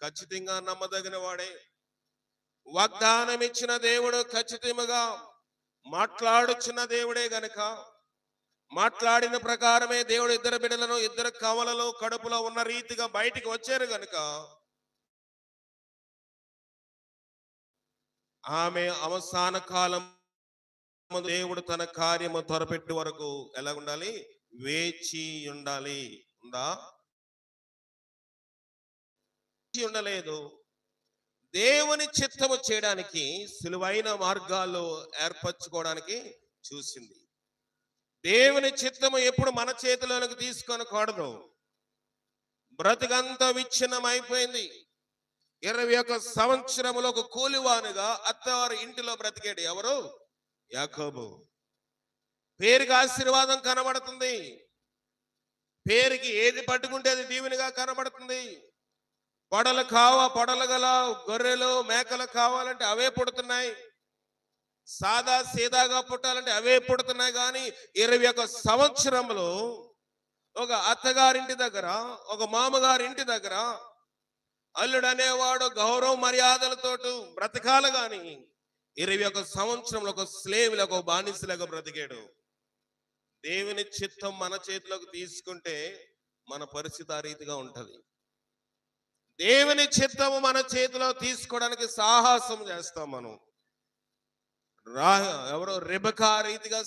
ఖచ్చితంగా నమ్మదగిన వాడే. వాగ్దానం ఇచ్చిన దేవుడు ఖచ్చితంగా మాట్లాడుచున్న దేవుడే గనక మాట్లాడిన ప్రకారమే దేవుడు ఇద్దరు బిడ్డలను ఇద్దరు కవలలో కడుపులో ఉన్న రీతిగా బయటికి వచ్చారు గనుక ఆమె అవసాన కాలం దేవుడు తన కార్యము త్వరపెట్టి వరకు ఎలా ఉండాలి, వేచి ఉండాలి. ఉందా? ఉండలేదు. దేవుని చిత్తము చేయడానికి సులువైన మార్గాలు ఏర్పరచుకోవడానికి చూసింది. దేవుని చిత్తము ఎప్పుడు మన చేతిలోనికి తీసుకొనకూడదు. బ్రతుకంతా విచ్ఛిన్నం అయిపోయింది. 21 సంవత్సరములో ఒక కూలివానుగా అత్తవారి ఇంటిలో బ్రతికాడు. ఎవరు? యాకోబు. పేరుకి ఆశీర్వాదం కనబడుతుంది, పేరుకి ఏది పట్టుకుంటే అది దీవెనగా కనబడుతుంది. పొడలు గల గొర్రెలు మేకలు కావాలంటే అవే పుడుతున్నాయి, సాదా సీదాగా పుట్టాలంటే అవే పుడుతున్నాయి. కానీ 21 సంవత్సరంలో ఒక అత్తగారింటి దగ్గర, ఒక మామగారింటి దగ్గర అల్లుడు అనేవాడు గౌరవ మర్యాదలతో బ్రతకాలి. గాని 21 సంవత్సరంలో ఒక స్లేవ్లో ఒక బానిసలాగా బ్రతికాడు. దేవుని చిత్తం మన చేతిలోకి తీసుకుంటే మన పరిస్థితి ఆ రీతిగా ఉంటది. దేవుని చిత్తము మన చేతిలో తీసుకోవడానికి సాహసం చేస్తాం మనం. ఎవరో రెబెకా రీతిగా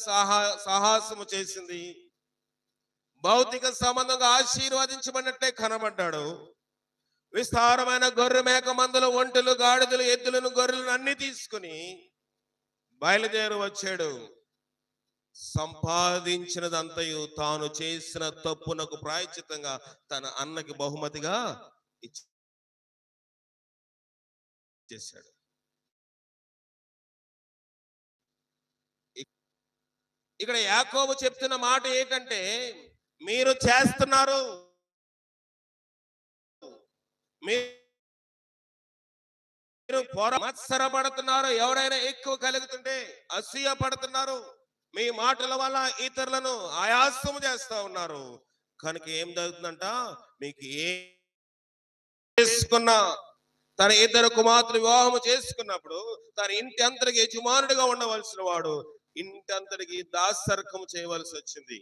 సాహసము చేసింది. భౌతిక సంబంధంగా ఆశీర్వదించబడినట్టే కనబడ్డాడు. విస్తారమైన గొర్రె మేక మందులు, ఒంటెలు, గాడిదలు, ఎద్దులను, గొర్రెలను అన్ని తీసుకుని బయలుదేరి వచ్చాడు. సంపాదించినదంతయు తాను చేసిన తప్పునకు ప్రాయశ్చిత్తంగా తన అన్నకి బహుమతిగా ఇచ్చేశాడు. ఇక్కడ యాకోబు చెప్తున్న మాట ఏంటంటే, మీరు చేస్తున్నారు, మీరు మత్సరపడుతున్నారు, ఎవరైనా ఎక్కువ కలుగుతుంటే అసూయ పడుతున్నారు, మీ మాటల వల్ల ఇతరులను ఆయాసము చేస్తా ఉన్నారు. కనుక ఏం జరుగుతుందంట, మీకు చేసుకున్న తన 2 కుమార్తెలు వివాహము చేసుకున్నప్పుడు తన ఇంటి అంతటికి యజమానుడిగా ఉండవలసిన వాడు ఇంటి అంతటికి దాసరకం చేయవలసి వచ్చింది.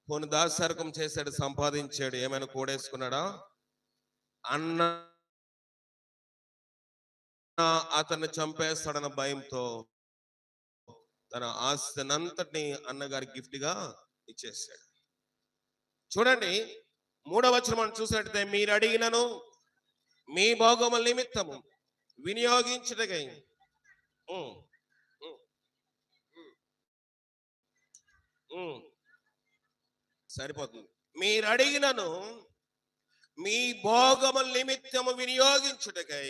పోనీ దాసరకం చేశాడు, సంపాదించాడు, ఏమైనా కూడేసుకున్నాడా? అన్న అతన్ని చంపేస్తాడన్న భయంతో తన ఆస్తినంతటిని అన్నగారి గిఫ్ట్ గా ఇచ్చేసాడు. చూడండి 3వ వచనం మనం చూసినట్లయితే, మీరు అడిగినను మీ భోగముల నిమిత్తము వినియోగించుటకై ఉమ్, సరిపోతుంది. మీరు అడిగినను మీ భోగముల నిమిత్తము వినియోగించుటకై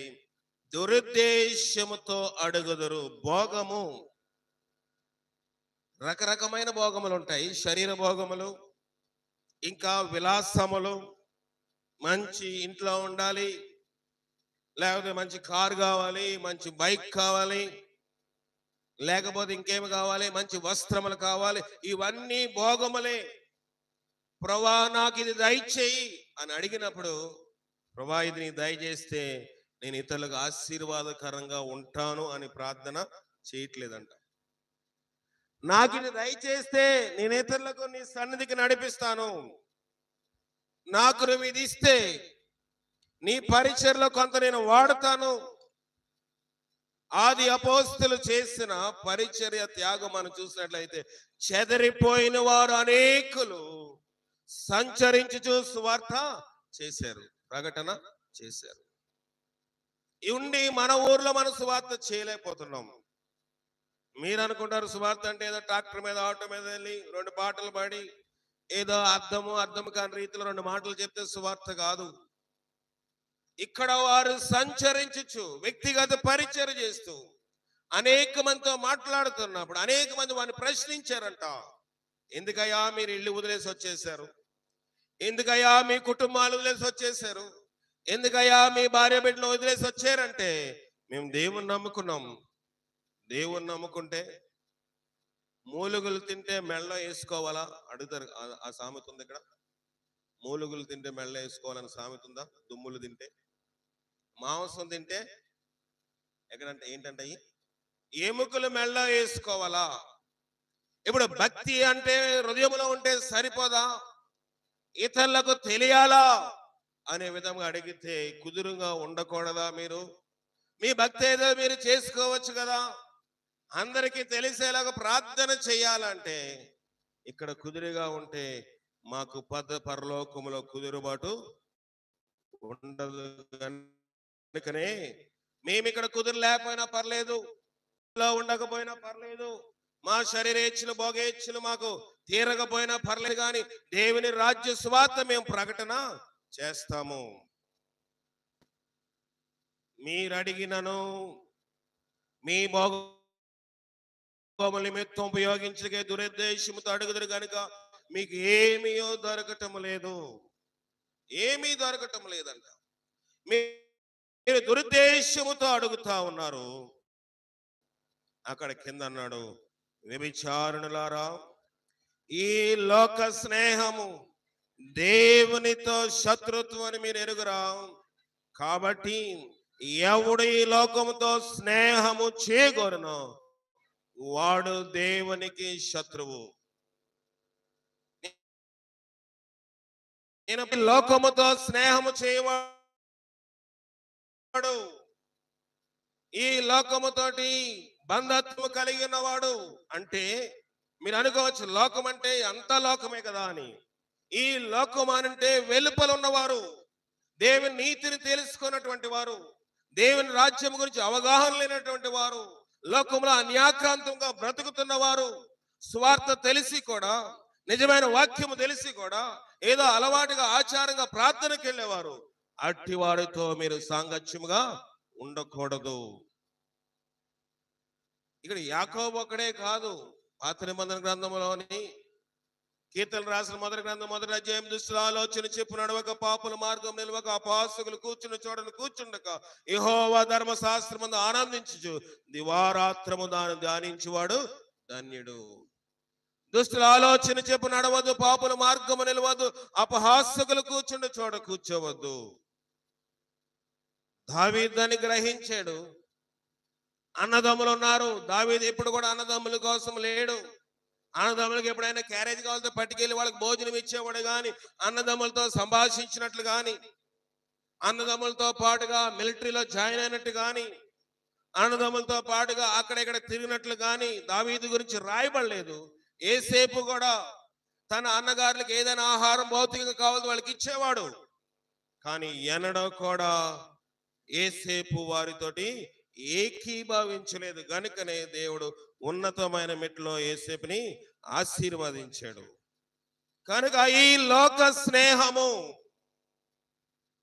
దురుద్దేశముతో అడుగుదురు. భోగము రకరకమైన భోగములు ఉంటాయి. శరీర భోగములు, ఇంకా విలాసములు. మంచి ఇంట్లో ఉండాలి, లేకపోతే మంచి కారు కావాలి, మంచి బైక్ కావాలి, లేకపోతే ఇంకేమి కావాలి, మంచి వస్త్రములు కావాలి. ఇవన్నీ భోగములే. ప్రభా నాకు ఇది దయచేయి అని అడిగినప్పుడు, ప్రభా ఇది నీ దయచేస్తే నేను ఇతరులకు ఆశీర్వాదకరంగా ఉంటాను అని ప్రార్థన చేయట్లేదంట. నాకు ఇది దయచేస్తే నేను ఇతరులకు నీ సన్నిధికి నడిపిస్తాను, నాకు నువ్వు ఇది ఇస్తే నీ పరిచర్లో కొంత నేను వాడుతాను. ఆది అపోస్తులు చేసిన పరిచర్య త్యాగం మనం చూసినట్లయితే, చెదరిపోయిన వారు అనేకులు సంచరించుచు సువార్త చేశారు, ప్రకటన చేశారు. ఉండి మన ఊర్లో మనం సువార్త చేయలేకపోతున్నాం. మీరు అనుకుంటారు సువార్త అంటే ఏదో ట్రాక్టర్ మీద ఆటో మీద వెళ్ళి 2 పాటలు పాడి ఏదో అర్థం కాని రీతిలో 2 మాటలు చెప్తే సువార్త కాదు. ఇక్కడ వారు సంచరించుచు వ్యక్తిగత పరిచర్య చేస్తూ అనేక మందితో మాట్లాడుతున్నప్పుడు అనేక మంది వారిని ప్రశ్నించారంట. ఎందుకయ్యా మీరు ఇల్లు వదిలేసి వచ్చేసారు? ఎందుకయ్యా మీ కుటుంబాలు వదిలేసి వచ్చేసారు? ఎందుకయ్యా మీ భార్య బిడ్డలు వదిలేసి వచ్చారంటే, మేము దేవుణ్ణి నమ్ముకున్నాం. దేవుణ్ణి నమ్ముకుంటే మూలుగులు తింటే మెళ్ళ వేసుకోవాలా అడుగుతారు. ఆ సామెత ఉంది ఇక్కడ. మూలుగులు తింటే మెళ్ళ వేసుకోవాలని సామెత ఉందా? దుమ్ములు తింటే, మాంసం తింటే ఎక్కడంటే ఏంటంటే ఎముకలు మెళ్ళ వేసుకోవాలా? ఇప్పుడు భక్తి అంటే హృదయంలో ఉంటే సరిపోదా? ఇతరులకు తెలియాలా అనే విధంగా అడిగితే కుదురుగా ఉండకూడదా? మీరు మీ భక్తి ఏదో మీరు చేసుకోవచ్చు కదా. అందరికీ తెలిసేలాగా ప్రార్థన చేయాలంటే ఇక్కడ కుదురుగా ఉంటే మాకు పరలోకములో కుదురుబాటు ఉండదు. కనుకనే మేము ఇక్కడ కుదురు లేకపోయినా పర్లేదు, ఉండకపోయినా పర్లేదు, మా శరీరేచ్ఛలు భోగేచ్ఛలు మాకు తీరకపోయినా పర్లేదు, కానీ దేవుని రాజ్య సువార్త మేము ప్రకటన చేస్తాము. మీరు అడిగినను మీ భోగముల నిమిత్తం ఉపయోగించగే దురుద్దేశముతో అడుగుదురు కనుక మీకు ఏమీ దొరకటం లేదు. ఏమీ దొరకటం లేదంట. మీరు దురుద్దేశముతో అడుగుతా ఉన్నారు. అక్కడ కింద అన్నాడు, వ్యభిచారులారా, ఈ లోక స్నేహము దేవునితో శత్రుత్వం అని మీరు ఎరుగురా. కాబట్టి ఎవడు ఈ లోకముతో స్నేహము చేయగోరునో వాడు దేవునికి శత్రువు. నేను లోకముతో స్నేహము చేయవాడు, ఈ లోకముతోటి బంధత్వం కలిగిన వాడు. అంటే మీరు అనుకోవచ్చు లోకం అంటే అంత లోకమే కదా అని. ఈ లోకం అంటే వెలుపల ఉన్నవారు, దేవుని నీతిని తెలుసుకున్నటువంటి వారు, దేవుని రాజ్యం గురించి అవగాహన లేనటువంటి వారు, లోకంలో అన్యాక్రాంతంగా బ్రతుకుతున్న వారు, స్వార్థ తెలిసి కూడా, నిజమైన వాక్యము తెలిసి కూడా ఏదో అలవాటుగా ఆచారంగా ప్రార్థనకి వెళ్ళేవారు. అట్టి వారితో మీరు సాంగత్యముగా ఉండకూడదు. ఇక్కడ యాకోబు ఒక్కడే కాదు, పాత నిబంధన గ్రంథంలోని కీర్తనలు రాసిన మొదటి గ్రంథం 1వ అధ్యాయం, దుష్టుల ఆలోచన చెప్పు నడవక, పాపుల మార్గం నిలవక, అపహాసకులు కూర్చుని చోటను కూర్చుండక, యెహోవా ధర్మశాస్త్రమందు ఆనందించుచు దివారాత్రము దాన్ని ధ్యానించువాడు ధన్యుడు. దుష్టుల ఆలోచన చెప్పు నడవద్దు, పాపుల మార్గము నిలవద్దు, అపహాసకులు కూర్చుండి చోట కూర్చోవద్దు. దావీదు దాన్ని గ్రహించాడు. అన్నదమ్ములు ఉన్నారు. దావీదు ఎప్పుడు కూడా అన్నదమ్ముల కోసం లేడు. అన్నదమ్ములకు ఎప్పుడైనా క్యారేజ్ కావాలంటే పట్టుకెళ్ళి వాళ్ళకి భోజనం ఇచ్చేవాడు కానీ, అన్నదమ్ములతో సంభాషించినట్లు కానీ, అన్నదమ్ములతో పాటుగా మిలిటరీలో జాయిన్ అయినట్టు కానీ, అన్నదమ్ములతో పాటుగా అక్కడెక్కడ తిరిగినట్లు కానీ దావీదు గురించి రాయబడలేదు. యేసేపు కూడా తన అన్నగారులకు ఏదైనా ఆహారం భౌతికంగా కావాలని వాళ్ళకి ఇచ్చేవాడు. కానీ ఎన్నడో కూడా యేసేపు వారితోటి ఏకీభవించలేదు. గనుకనే దేవుడు ఉన్నతమైన మెట్లో యేసేపుని ఆశీర్వదించాడు. కనుక ఈ లోక స్నేహము,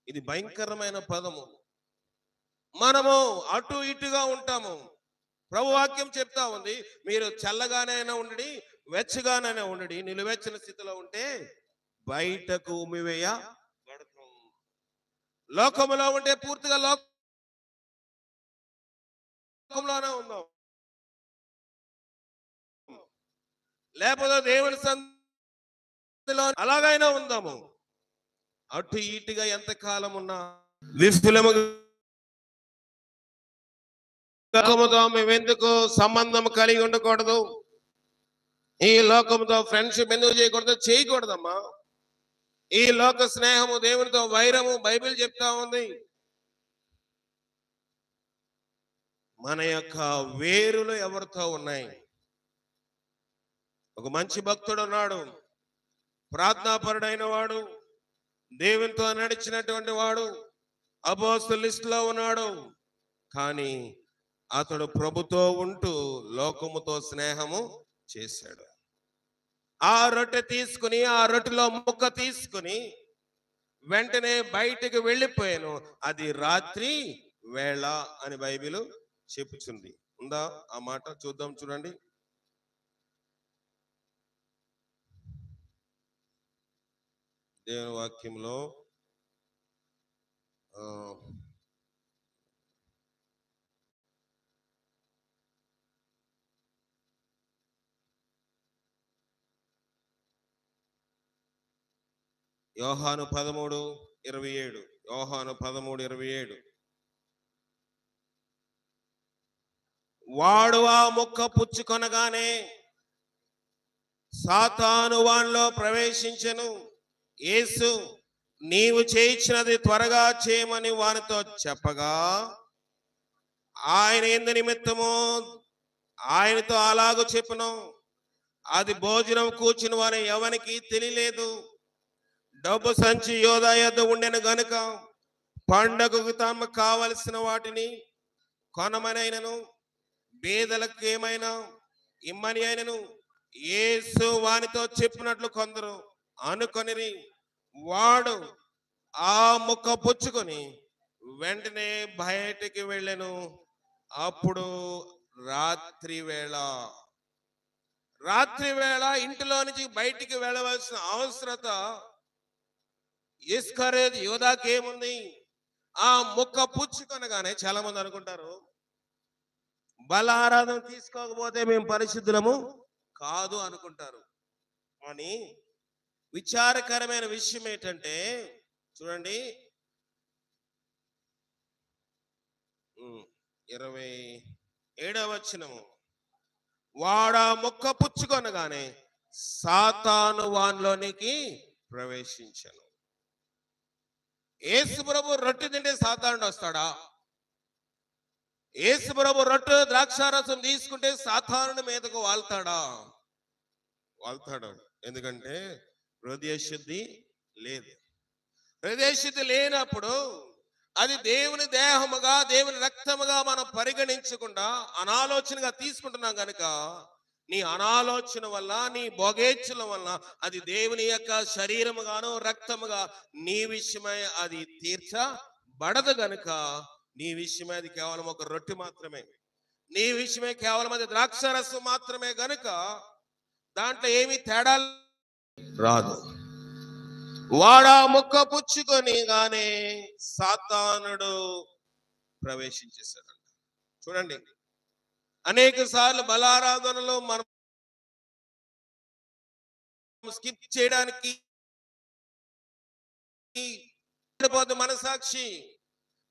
ఇది భయంకరమైన పదము. మనము అటు ఇటుగా ఉంటాము. ప్రభు వాక్యం చెప్తా ఉంది, మీరు చల్లగానైనా ఉండి వెచ్చగానైనా ఉండి నిలువెచ్చని స్థితిలో ఉంటే బయటకు ఉమ్మివేయబడతాం. లోకములో ఉంటే పూర్తిగా లోకంలోనే ఉందాం, లేకపోతే దేవుని సన్నిధిలో అలాగైనా ఉందాము. అటు ఇటుగా ఎంతకాలం ఉన్నా విఫలముగా లోకముతో మేమెందుకు సంబంధం కలిగి ఉండకూడదు? ఈ లోకముతో ఫ్రెండ్షిప్ ఎందుకు చేయకూడదు? చేయకూడదమ్మా. ఈ లోక స్నేహము, దేవునితో వైరము బైబిల్ చెప్తా ఉంది. మన యొక్క వేరులు ఎవరితో ఉన్నాయి? ఒక మంచి భక్తుడు ఉన్నాడు, ప్రార్థనాపరుడైన వాడు, దేవునితో నడిచినటువంటి వాడు, అపోస్తలుల లిస్టులో ఉన్నాడు. కానీ అతడు ప్రభుతో ఉంటూ లోకముతో స్నేహము చేశాడు. ఆ రొట్టె తీసుకుని, ఆ రొట్టెలో ముక్క తీసుకుని వెంటనే బయటికి వెళ్ళిపోయాను. అది రాత్రి వేళ అని బైబిల్ చెప్పుచుంది. ఉందా ఆ మాట? చూద్దాం, చూడండి. దేవుని వాక్యంలో యోహాను 13:27. యోహాను 13:27. వాడు ఆ ముక్క పుచ్చుకొనగానే సాతాను వానిలో ప్రవేశించెను. యేసు, నీవు చేయించినది త్వరగా చేయమని వానితో చెప్పగా, ఆయన ఎందు నిమిత్తము ఆయనతో అలాగూ చెప్పును. అది భోజనం కూర్చుని వాని ఎవనికి తెలియలేదు. డబ్బు సంచి యోధా యొద్ద ఉండెను గనుక పండగకు తమకు కావలసిన వాటిని కొనమనైనను బేదలకు ఏమైనా ఇమ్మని అయినను యేసు వానితో చెప్పినట్లు కొందరు అనుకొనిరి. వాడు ఆ ముక్క పుచ్చుకొని వెంటనే బయటికి వెళ్ళెను. అప్పుడు రాత్రి వేళ ఇంటిలో నుంచి బయటికి వెళ్ళవలసిన అవసరత ఇస్కరియోతు యోధాకి ఏముంది? ఆ ముక్క పుచ్చుకొనగానే చాలా మంది అనుకుంటారు, బలారాధన తీసుకోకపోతే మేము పరిశుద్ధులము కాదు అనుకుంటారు. కానీ విచారకరమైన విషయం ఏంటంటే, చూడండి 27వ వచనము. వాడా ముక్క పుచ్చుకొనగానే సాతాను వానిలోనికి ప్రవేశించను. యేసు ప్రభు రొట్టె తింటే సాతానుడు వస్తాడా? యేసు ప్రభు రొట్టె ద్రాక్షారసం తీసుకుంటే సాతానుడి మీదకు వాళ్తాడా? వాళ్తాడు. ఎందుకంటే హృదయ శుద్ధి లేదు. హృదయ శుద్ధి లేనప్పుడు అది దేవుని దేహముగా, దేవుని రక్తముగా మనం పరిగణించకుండా అనాలోచనగా తీసుకుంటున్నాం కనుక నీ అనాలోచన వల్ల, నీ భోగేచ్ఛల వల్ల అది దేవుని యొక్క శరీరముగాను రక్తముగా నీ విషయమై అది తీర్చబడదు. గనుక నీ విషయమై అది కేవలం ఒక రొట్టె మాత్రమే, నీ విషయమై కేవలం అది ద్రాక్షారసం మాత్రమే. గనుక దాంట్లో ఏమీ తేడా రాదు. వాడా ముక్క పుచ్చుకొని గానే సాతానుడు ప్రవేశించేశాడు. చూడండి, అనేక సార్లు బలారాధనలో మనం స్కిప్ చేయడానికి మనసాక్షి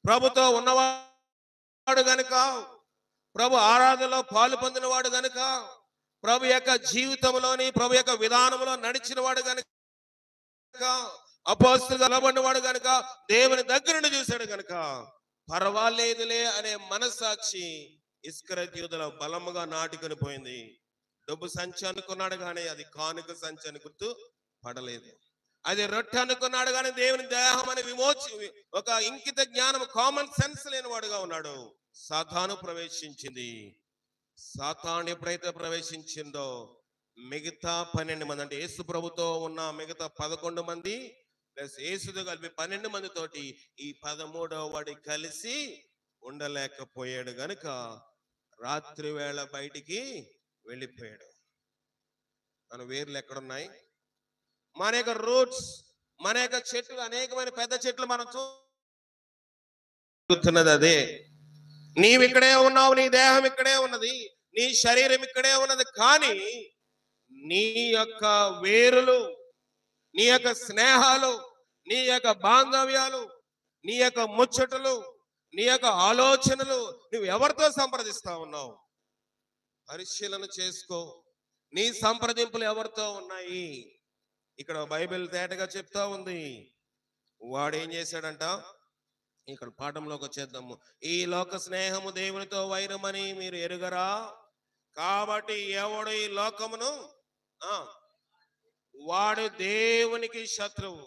ప్రభుతో ఉన్నవాడు గనుక, ప్రభు ఆరాధనలో పాలు పొందినవాడు గనుక, ప్రభు యొక్క జీవితంలోని ప్రభు యొక్క విధానంలో నడిచిన వాడు గనుక, అపోస్తలుగా నిలబడినవాడు గనుక, దేవుని దగ్గర నుండి చూశాడు గనుక పర్వాలేదులే అనే మనసాక్షి ఇస్కరియోతులో బలముగా నాటుకొని పోయింది. డబ్బు సంచి అనుకున్నాడు కానీ అది కానుక సంచి అని గుర్తు పడలేదు. అది రొట్టె అనుకున్నాడు కానీ దేవుని దేహం అని ఒక ఇంకిత జ్ఞానం, కామన్ సెన్స్ లేని వాడుగా ఉన్నాడు. సాతాను ప్రవేశించింది. సాతాను ఎప్పుడైతే ప్రవేశించిందో మిగతా 12 మంది అంటే యేసు ప్రభుతో ఉన్న మిగతా 11 మంది ప్లస్ యేసుతో కలిపి 12 మందితోటి ఈ 13వ వాడి కలిసి ఉండలేకపోయాడు గనుక రాత్రి వేళ బయటికి వెళ్ళిపోయాడు. మన వేర్లు ఎక్కడున్నాయి? మన యొక్క రూట్స్, మన యొక్క చెట్లు, అనేకమైన పెద్ద చెట్లు మనం చూస్తున్నది అదే. నీవు ఇక్కడే ఉన్నావు, నీ దేహం ఇక్కడే ఉన్నది, నీ శరీరం ఇక్కడే ఉన్నది. కానీ నీ యొక్క వేరులు, నీ యొక్క స్నేహాలు, నీ యొక్క బాంధవ్యాలు, నీ యొక్క ముచ్చటలు, నీ యొక్క ఆలోచనలు నువ్వు ఎవరితో సంప్రదిస్తా ఉన్నావు? పరిశీలన చేసుకో. నీ సంప్రదింపులు ఎవరితో ఉన్నాయి? ఇక్కడ బైబిల్ తేటగా చెప్తా ఉంది. వాడు ఏం చేశాడంట? ఇక్కడ పాఠంలోకి వచ్చేద్దాము. ఈ లోక స్నేహము దేవునితో వైరమని మీరు ఎరుగరా? కాబట్టి ఎవడు ఈ లోకమును వాడు దేవునికి శత్రువు.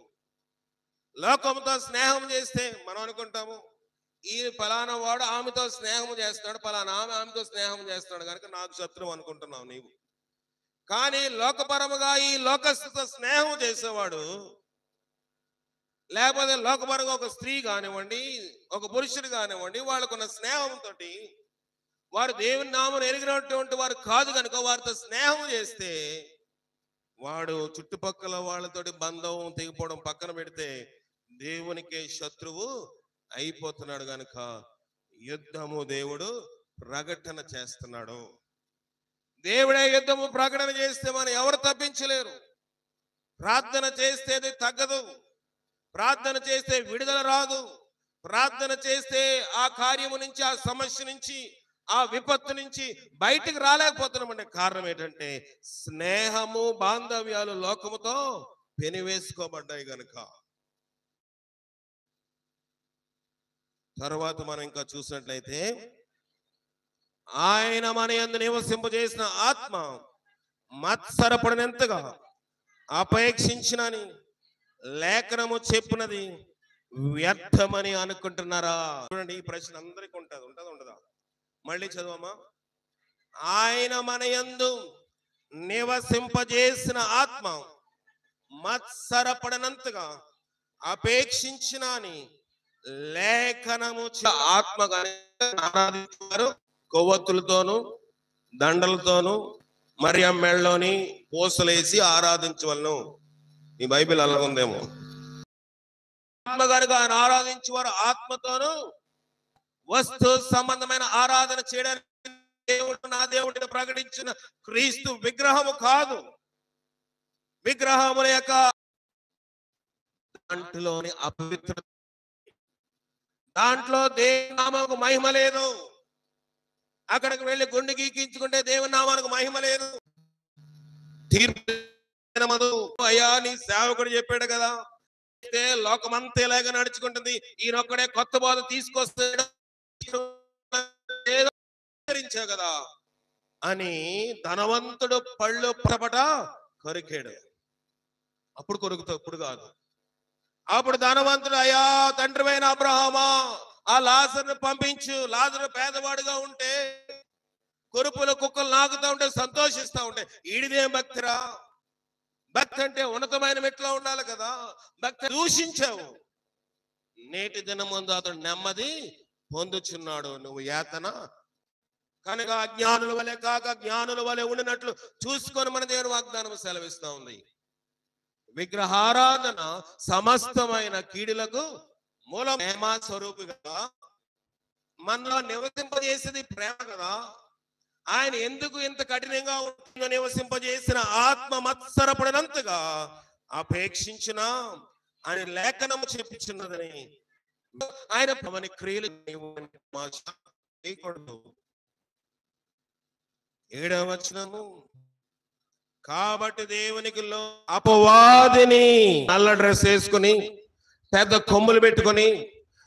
లోకంతో స్నేహం చేస్తే మనం అనుకుంటాము ఈ ఫలానా వాడు ఆమెతో స్నేహం చేస్తున్నాడు, ఫలానా ఆమెతో స్నేహం చేస్తున్నాడు కనుక నాకు శత్రువు అనుకుంటున్నావు నీవు. కానీ లోకపరముగా ఈ లోకస్తుతో స్నేహం చేసేవాడు, లేకపోతే లోకపరంగా ఒక స్త్రీ కానివ్వండి, ఒక పురుషుడు కానివ్వండి, వాళ్ళకున్న స్నేహంతో వారు దేవుని నామమును ఎరిగినటువంటి వారు కాదు కనుక వారితో స్నేహం చేస్తే వాడు చుట్టుపక్కల వాళ్ళతోటి బంధం తెగిపోవడం పక్కన పెడితే దేవునికే శత్రువు అయిపోతున్నాడు గనుక యుద్ధము దేవుడు ప్రకటన చేస్తున్నాడు. దేవుడే యుద్ధము ప్రకటన చేస్తే మనం ఎవరు తప్పించలేరు. ప్రార్థన చేస్తే అది తగ్గదు, ప్రార్థన చేస్తే విడుదల రాదు, ప్రార్థన చేస్తే ఆ కార్యము నుంచి, ఆ సమస్య నుంచి, ఆ విపత్తు నుంచి బయటికి రాలేకపోతున్నామంటే కారణం ఏంటంటే స్నేహము, బాంధవ్యాలు లోకముతో పెనివేసుకోబడ్డాయి గనుక. తర్వాత మనం ఇంకా చూసినట్లయితే ఆయన మన యందు నివసింపజేసిన ఆత్మ మత్సరపడినంతగా అపేక్షించినని లేఖనము చెప్పినది వ్యర్థమని అనుకుంటున్నారా? చూడండి, ఈ ప్రశ్న అందరికీ ఉంటది, ఉండదా? మళ్ళీ చదవమా. ఆయన మన యందు నివసింపజేసిన ఆత్మ మత్సరపడినంతగా అపేక్షించినని లేఖనము ఆత్మగా ఆరాధించారు. కొవ్వొత్తులతోనూ దండలతోనూ మరియ మెళ్ళలోని పూసలేసి ఆరాధించవలను. ఈ బైబిల్ అలా ఉందేమో. ఆత్మగారుగా ఆయన ఆరాధించేవారు ఆత్మతోనూ. వస్తు సంబంధమైన ఆరాధన చేయడానికి దేవుడు నా దేవుడిని ప్రకటించిన క్రీస్తు విగ్రహము కాదు. విగ్రహముల యొక్క దాంట్లోని అపవిత్ర, దాంట్లో దేవుని నామముకు మహిమ లేదు. అక్కడికి వెళ్ళి గుండె గీకించుకుంటే దేవుని నామానికి మహిమ లేదు. తీర్పు అయ్యా నీ సేవకుడు చెప్పాడు కదా, లోకమంతా ఇలాగా నడుచుకుంటుంది, ఈయనొక్కడే కొత్త బోధ తీసుకొస్తాడు కదా అని ధనవంతుడు పళ్ళు పటపట కొరికాడు. అప్పుడు కొరుకుతావు, ఇప్పుడు కాదు. అప్పుడు ధనవంతుడు, అయ్యా తండ్రివైన అబ్రహామా, ఆ లాజరును పంపించు. లాజరు పేదవాడుగా ఉంటే కొరుపులు కుక్కలు నాకుతా ఉంటే సంతోషిస్తా ఉంటే ఈడిదేం భక్తిరా? భక్తి అంటే ఉన్నతమైన మెట్లో ఉండాలి కదా. భక్తి దూషించావు. నేటి దినం ముందు అతడు నెమ్మది పొందుచున్నాడు, నువ్వు యాతన కనుక అజ్ఞానుల వలె కాక జ్ఞానుల వలె ఉండినట్లు చూసుకొని మన దేవుని వాగ్దానం సెలవిస్తా ఉంది. విగ్రహారాధన సమస్తమైన కీడులకు మూలం. ప్రేమ స్వరూపిగా మనలో నివసింపజేసేది ప్రేమ కదా. ఆయన ఎందుకు ఇంత కఠినంగా ఉంటుందో నివసింపజేసిన ఆత్మ మత్సరపడినంతగా అపేక్షించిన ఆయన లేఖనము చెప్పించున్నదని ఆయన పవని క్రియలు 7వ వచనము. కాబట్టి దేవునికి అపవాదిని నల్ల డ్రెస్ వేసుకుని పెద్ద కొమ్ములు పెట్టుకొని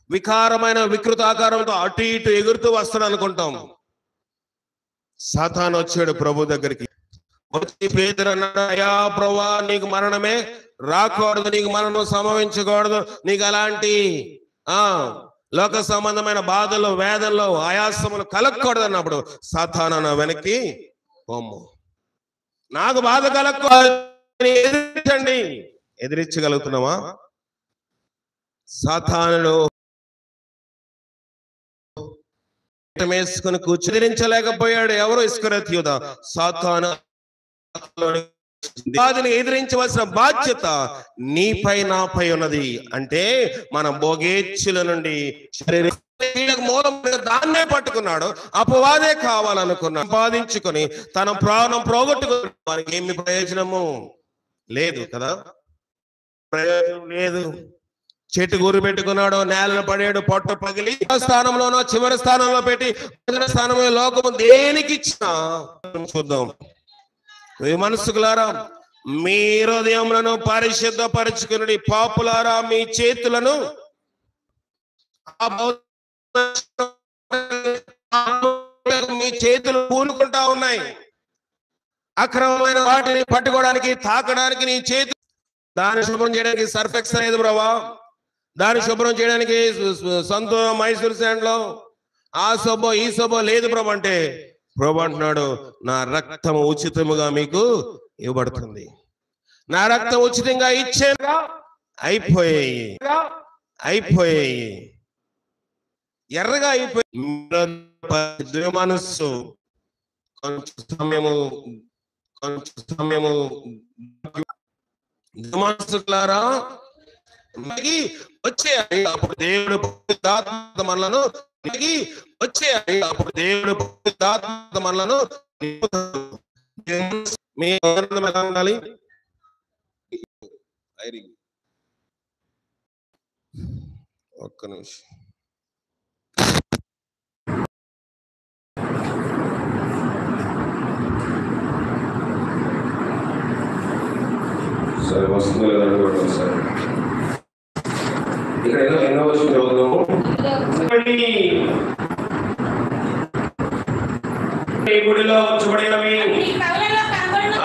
వికారమైన వికృత ఆకారంతో అటు ఇటు ఎగురుతూ వస్తాడు అనుకుంటాం. సాతాను వచ్చాడు ప్రభు దగ్గరికి. వచ్చి పేతురు అన్నాడు, అయ్యా ప్రభువా, నీకు మరణమే రాకూడదు, నీకు మరణం సంభవించకూడదు, నీకు అలాంటి లోక సంబంధమైన బాధలు, వేదనలు, ఆయాసములు కలగకూడదు అన్నప్పుడు సాతాను వెనక్కి పొమ్ము. నాకు బాధ కలక్కు ఎదిరించండి. ఎదిరించగలుగుతున్నావా? సాతానుడు వేసుకుని ఎదిరించలేకపోయాడు. ఎవరు? ఇస్కరియోతు యూదా. సాతాను దానిని ఎదిరించవలసిన బాధ్యత నీపై నాపై ఉన్నది. అంటే మనం భోగేచ్ఛల నుండి మూలం దాన్నే పట్టుకున్నాడు. అపవాదే కావాలనుకున్నాడు. సంపాదించుకొని తన ప్రాణం పోగొట్టుకుని వారికి ఏమి ప్రయోజనము లేదు కదా, ప్రయోజనం లేదు. చెట్టు గురి పెట్టుకున్నాడు, నేలను పడాడు, పొట్ట పగిలి స్థానంలోనో చివరి స్థానంలో పెట్టి స్థానంలో లోకము దేనికి ఇచ్చినా చూద్దాం. మనసుకులారా, మీ హృదయములను పరిశుద్ధపరచుకుని పాపులారా మీ చేతులను మీ చేతులు పూనుకుంటా ఉన్నాయి. అక్రమమైన వాటిని పట్టుకోవడానికి తాకడానికి నీ చేతులు, దాన్ని శుభ్రం చేయడానికి సర్ఫెక్స్ అనేది బ్రవా, దాన్ని శుభ్రం చేయడానికి సంతూర్ మైసూర్ శాండ్ లో ఆ సొబ్బో ఈ సొబ్బో లేదు ప్రభు అంటే, ప్రభు అంటున్నాడు నా రక్తము ఉచితముగా మీకు ఇవ్వబడుతుంది. నా రక్తం ఉచితంగా ఇచ్చేగా అయిపోయాయి ఎర్రగా అయిపోయి మనస్సు కొంచెం సమయము మనసులారా వచ్చేయాలి. అప్పుడు దేవుడు మనలను వచ్చేయాలి. అప్పుడు దేవుడు మనలను మీ ఉండాలి. ఒక్క నిమిషం. సరే, వస్తుంది లేదంటే సార్ ఇక్కడ ఎన్నో వచ్చిన చదువుతాము. గుడిలో ఉంచబడినవి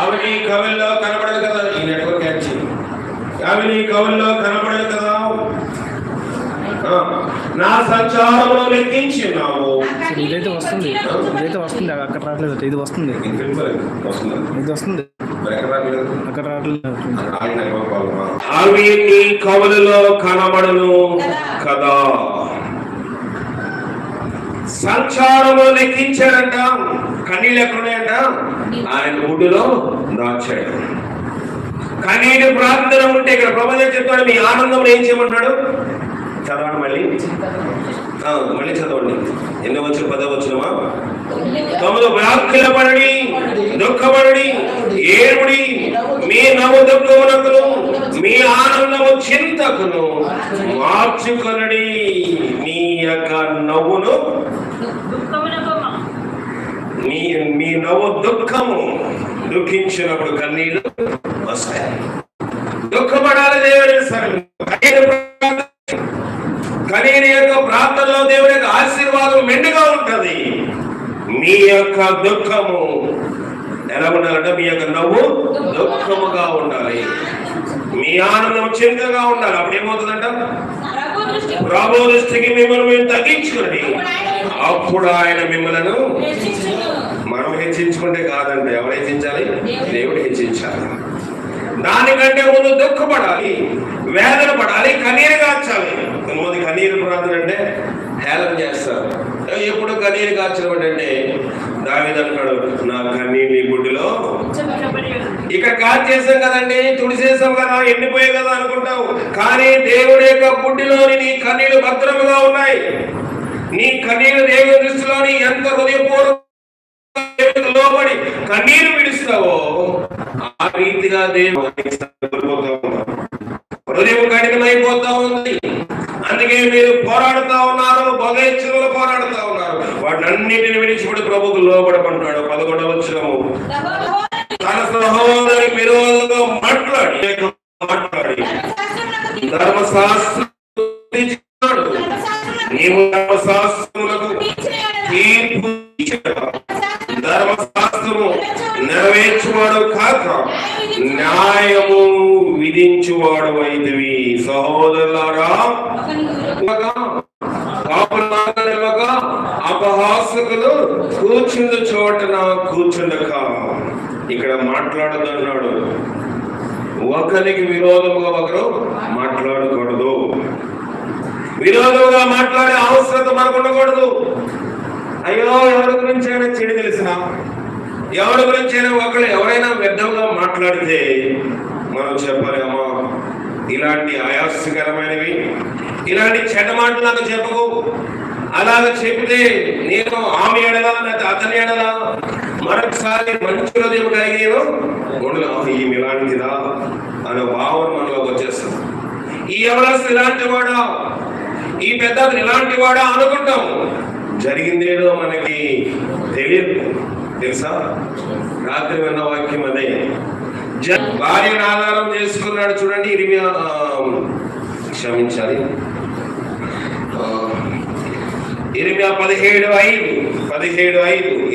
అవి నీ కవుల్లో కనబడదు కదా. ఈ నెట్వర్క్ యాక్ట్ అవి నీ కవుల్లో కనబడదు కదా. నా సంచారంలో లెక్కించినావు. ఇదైతే వస్తుంది అక్కడ రావట్లేదు. ఇది వస్తుంది అక్కడ రావట్లేదు. అవి నీ కవులలో కనబడను కదా. సంచారంలో లెక్కించాడంట. కన్నీళ్ళు ఎక్కడున్నాయంట? ఆయన గుడిలో దాచాడు. కన్నీటి ప్రార్థన ఉంటే ఇక్కడ ప్రభుత్వం చెప్తాడు మీ ఆనందం ఏం చేయమంటాడు? చదవండి మళ్ళీ చదవండి. ఎన్నో వచ్చిన 10వ వచనమా? 9 వ్యాఖ్యలపడి దుఃఖపడి ఏడుడి మీ నవ్వు దుఃఖమునకును మీ ఆనందము చింతకును మార్చుకొనడి. మీ యొక్క నవ్వును మీ నవ్వు దుఃఖము దుఃఖించినప్పుడు కన్నీళ్ళు వస్తాయి. దుఃఖపడాలి దేవుడి కన్నీరు యొక్క ప్రార్థనలో దేవుడి యొక్క ఆశీర్వాదం మెండుగా ఉంటది. మీ యొక్క దుఃఖము ఎలా ఉండాలంటే మీ యొక్క నవ్వు దుఃఖముగా ఉండాలి. మీ ఆనందం చింతగా ఉండాలి. అప్పుడు ఏమవుతుందంట? ప్రభు దృష్టికి మిమ్మల్ని మేము తగ్గించుకోండి. అప్పుడు ఆయన మిమ్మల్ని మనం హెచ్చించుకుంటే కాదంటే ఎవరు హెచ్చించాలి? దేవుడు హెచ్చించాలి. దానికంటే ముందు దుఃఖపడాలి, వేదన పడాలి, కన్నీరు కార్చాలి. కొంతమంది కన్నీరు ప్రార్థన అంటే హేళన చేస్తారు. ఎప్పుడు కన్నీరు కార్చడం అంటే దావీదు అంటాడు నా కన్నీరు నీ గుడ్డిలో. ఇక్కడ కార్చేసాం కదండి, తుడిసేసాం కదా, ఎండిపోయాయి కదా అనుకుంటావు. కానీ దేవుడి యొక్క గుడ్డిలోని నీ కన్నీళ్లు భద్రముగా ఉన్నాయి. నీ కన్నీరు దేవుడి దృష్టిలోని ఎంత హృదయపూర్వక లోబడి కన్నీరు విడుస్తావో ఆ రీతిగా దేవుడు హృదయం కఠినమైపోతా ఉంది. అందుకే మీరు పోరాడుతా ఉన్నారు, భోగేచ్ఛలో పోరాడుతా ఉన్నారు. వాటినన్నిటిని విడిచిపడి ప్రభుకు లోబడమంటాడు. 11వ వచనము తన సహోదరికి విరోధంగా మాట్లాడి ధర్మశాస్త్రం నీవు ధర్మశాస్త్రములకు తీర్పు ధర్మశాస్త్రము నెరవేర్చువాడు కాక న్యాయము విధించువాడు అయితివి. సహోదరులారా, అపహాసకులు కూర్చుండు చోటన కూర్చుండక ఇక్కడ మాట్లాడుతున్నాడు, ఒకరికి విరోధముగా ఒకరు మాట్లాడకూడదు. విరోధముగా మాట్లాడే అవసరం మనకు ఉండకూడదు. అయ్యో, ఎవరి గురించి అయినా చెడు తెలిసిన, ఎవరి గురించి అయినా ఒకరు ఎవరైనా వ్యర్థంగా మాట్లాడితే మనం చెప్పాలి, అమ్మా ఇలాంటి ఆయాసకరమైనవి, ఇలాంటి చెడ్డ మాటలు నాకు చెప్పకు. అలాగ చెబితే నేను ఆమె ఎడలా లేకపోతే అతని ఎడలా మరొకసారి మంచి హృదయం కలిగేను ఉండదు. ఈమె ఇలాంటిదా అనే భావన మనలోకి వచ్చేస్తాం. ఈ ఎవరస్ ఇలాంటి వాడా, ఈ పెద్ద ఇలాంటి వాడా అనుకుంటాము. జరిగిందేదో మనకి తెలియదు. తెలుసా, రాత్రి విన్న వాక్యం అదే. భార్యను ఆధారం చేసుకున్నాడు. చూడండి, ఇర్మియా క్షమించాలి, ఇర్మియా 17:5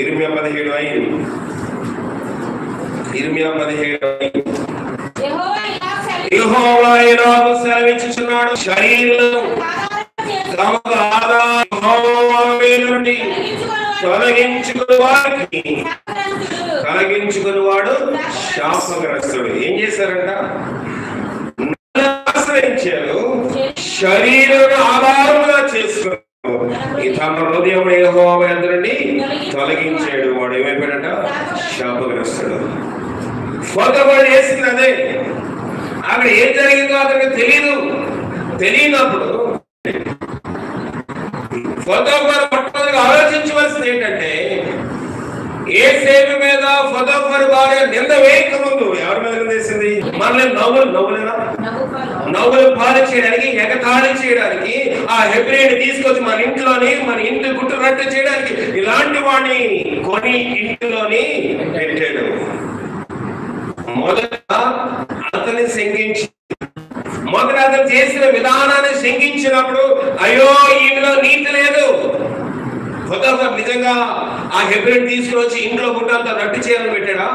ఇర్మియా 17:5 యెహోవా ఇలాగు సెలవిచ్చుచున్నాడు, శరీరం తమకు ఆధారం తొలగించుకుని వాడు శాపగ్రస్తుడు. ఏం చేశారంట? ఆశ్రయించారు, శరీరం ఆధారముగా చేసుకున్నారు. తమ హృదయం యెహోవా యొద్ద నుండి తొలగించాడు. వాడు ఏమైపోయాడంట? శాపగ్రస్తుడు. ఫోటోలు చేసింది అదే. అక్కడ ఏం జరిగిందో అతనికి తెలియనప్పుడు ఫోటోగ్రాఫర్ మొట్టమొదటిగా ఆలోచించవలసింది ఏంటంటే, ఏ సేవ మీద ఫోటోగ్రాఫర్ భార్య నింద వేయక ముందు ఎవరి మీద వేసింది? మనల్ని నవ్వులు పాలు చేయడానికి, ఎగతాళి చేయడానికి, ఆ హెబ్రీని తీసుకొచ్చి మన ఇంటి గుట్టు రట్టు చేయడానికి ఇలాంటి వాడిని కొని ఇంటిలోని పెట్టాడు. మొదట అతన్ని శంకించి, మొదట అతను చేసిన విధానాన్ని శంకించినప్పుడు అయ్యో ఈమెలో నీతి లేదు. ఫోటోగ్రాఫర్ నిజంగా ఆ హెబ్రీని తీసుకొచ్చి ఇంట్లో గుట్టంతా రట్టు చేయాలని పెట్టాడా?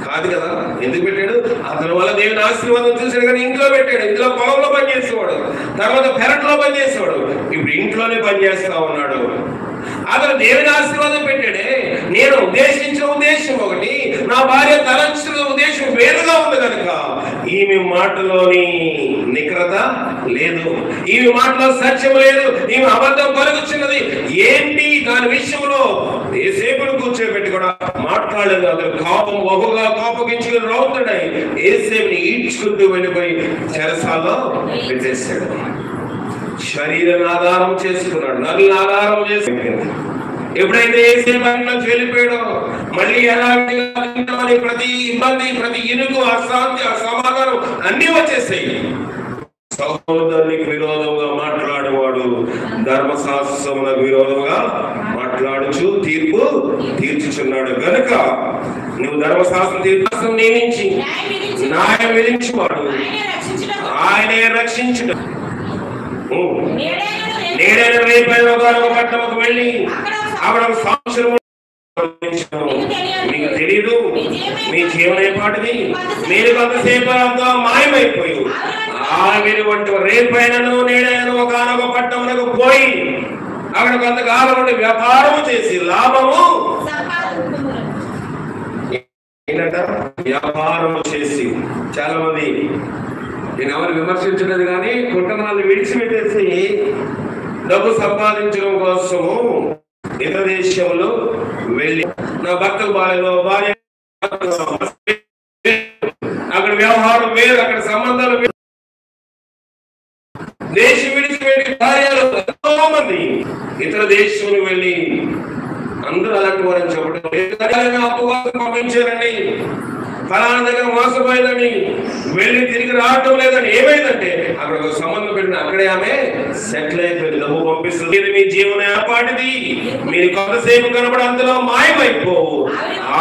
కాదు కదా. ఎందుకు పెట్టాడు? అతని వల్ల దేవుని ఆశీర్వాదం చూసాడు కానీ ఇంట్లో పెట్టాడు. ఇంట్లో పొలంలో పనిచేసేవాడు, తర్వాత పెరట్లో పనిచేసేవాడు, ఇప్పుడు ఇంట్లోనే పనిచేస్తా ఉన్నాడు. అతను దేవుని ఆశీర్వాదం పెట్టాడే. నేను ఉద్దేశించిన ఉద్దేశం ఒకటి, నా భార్య తలంచిన ఉద్దేశం వేరుగా ఉంది కనుక ఈమె మాటలోని నిగ్రత లేదు, ఈమె మాటలో సత్యం లేదు, ఈమె అబద్ధం పలుకుతున్నది ఏంటి? దాని విషయంలో ఏసేపును కూర్చోబెట్టి కూడా మాట్లాడలేదు. అతను బహుగా కోపగించుకుని రౌతున్నాయి. ఏసేపుని ఈడ్చుకుంటూ వెళ్ళిపోయి చెరసాల్లో పెట్టేశాడు. శరీరాన్ని ఆధారం చేసుకున్నాడు, నదులను ఆధారం చేసుకున్నాడు. ఎప్పుడైతే ఏసేపులోకి వెళ్ళిపోయాడో మళ్ళీ ఎలాంటి ప్రతి ఇబ్బంది, ప్రతి ఇరుకు, అశాంతి, అసమాధానం అన్ని వచ్చేసాయి. సహోదరునికి విరోధంగా మాట్లాడేవాడు ధర్మశాస్త్రములకు విరోధంగా మాట్లాడుచు తీర్పు తీర్చుచున్నాడు గనుక నువ్వు ధర్మశాస్త్రం తీర్పు నియమించి న్యాయం విధించువాడు ఆయనే రక్షించుట. నేడైన రేపైన ఒక పట్టణముకు వెళ్ళి అక్కడ సంవత్సరం మీకు తెలియదు మీ జీవన ఏపాటిది, మీరు కొంతసేపు అంతా మాయమైపోయి ఆవిరి వంటి రేపైనను నేడైనా ఒకనొక పట్టణములకు పోయి అక్కడ కొంతకాలం ఉండి వ్యాపారము చేసి లాభము ఏంటంట వ్యాపారము చేసి. చాలా మంది, నేను ఎవరు విమర్శించలేదు కానీ కుటుంబాలను విడిచిపెట్టేసి డబ్బు సంపాదించడం కోసము ఇతర దేశంలో వెళ్ళి నా భర్తకు భార్య అక్కడ వ్యవహారం వేరు, అక్కడ సంబంధాలు వేరు. దేశం విడిచిపెట్టి భార్యలు ఎంతో మంది ఇతర దేశంలో వెళ్ళి అందరూ అలాంటి వారని చెప్పడం అపవాదం పంపించారండి, ఫలానా దగ్గర మోసపోయిందని వెళ్ళి తిరిగి రావటం లేదని. ఏమైందంటే అక్కడ ఒక సంబంధం పెట్టిన అక్కడే ఆమె సెటిల్ అయిపోయింది, డబ్బు పంపిస్తుంది. మీ జీవన ఏపాటిది, మీరు కొంతసేపు కనబడి అంతలో మాయమైపోవు.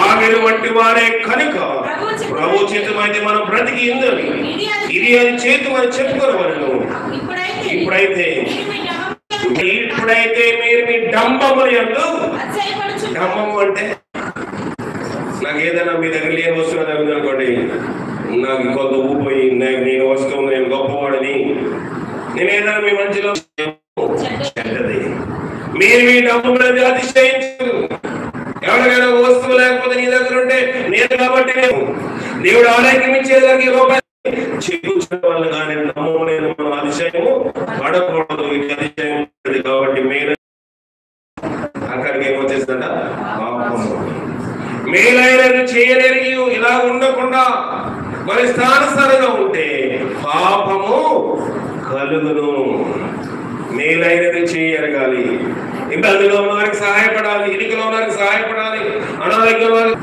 ఆవిరి వంటి వారే కనుక ప్రభు చేతమైతే మనం బ్రతికి ఇందని ఇది అని చేతు అని చెప్పుకోవాలి. ఇప్పుడైతే మీరు మీ డంబము యందు, డంబము అంటే నాకు ఏదైనా మీ దగ్గర లేని వస్తున్నా దగ్గర అనుకోండి, నాకు కొంత ఊపోయి నేను వస్తువు నేను గొప్పవాడిని, నేను ఏదైనా మీ మధ్యలో చెడ్డది. మీరు మీ డబ్బు అతిశయించు. ఎవరికైనా వస్తువు లేకపోతే నీ దగ్గర ఉంటే నేను కాబట్టి బట్టి దేవుడు ఆరోగ్యం ఇచ్చేదానికి రూపాయలు చూపించిన వాళ్ళు కానీ నమ్మలేని మనం అతిశయము పడకూడదు. ఇది అతిశయం కాబట్టి మెయిన్ అక్కడికి ఏమొచ్చేస్తుందంట పాపము. మేలైనది చేయలేని ఇలా ఉండకుండా మరి స్థానస్థానంగా ఉంటే పాపము కలుగును. మేలైనది చేయగలగాలి, ఇంకా అందులో ఉన్న వారికి సహాయపడాలి, ఇరుకులో ఉన్న వారికి సహాయపడాలి, అనారోగ్యం వారికి.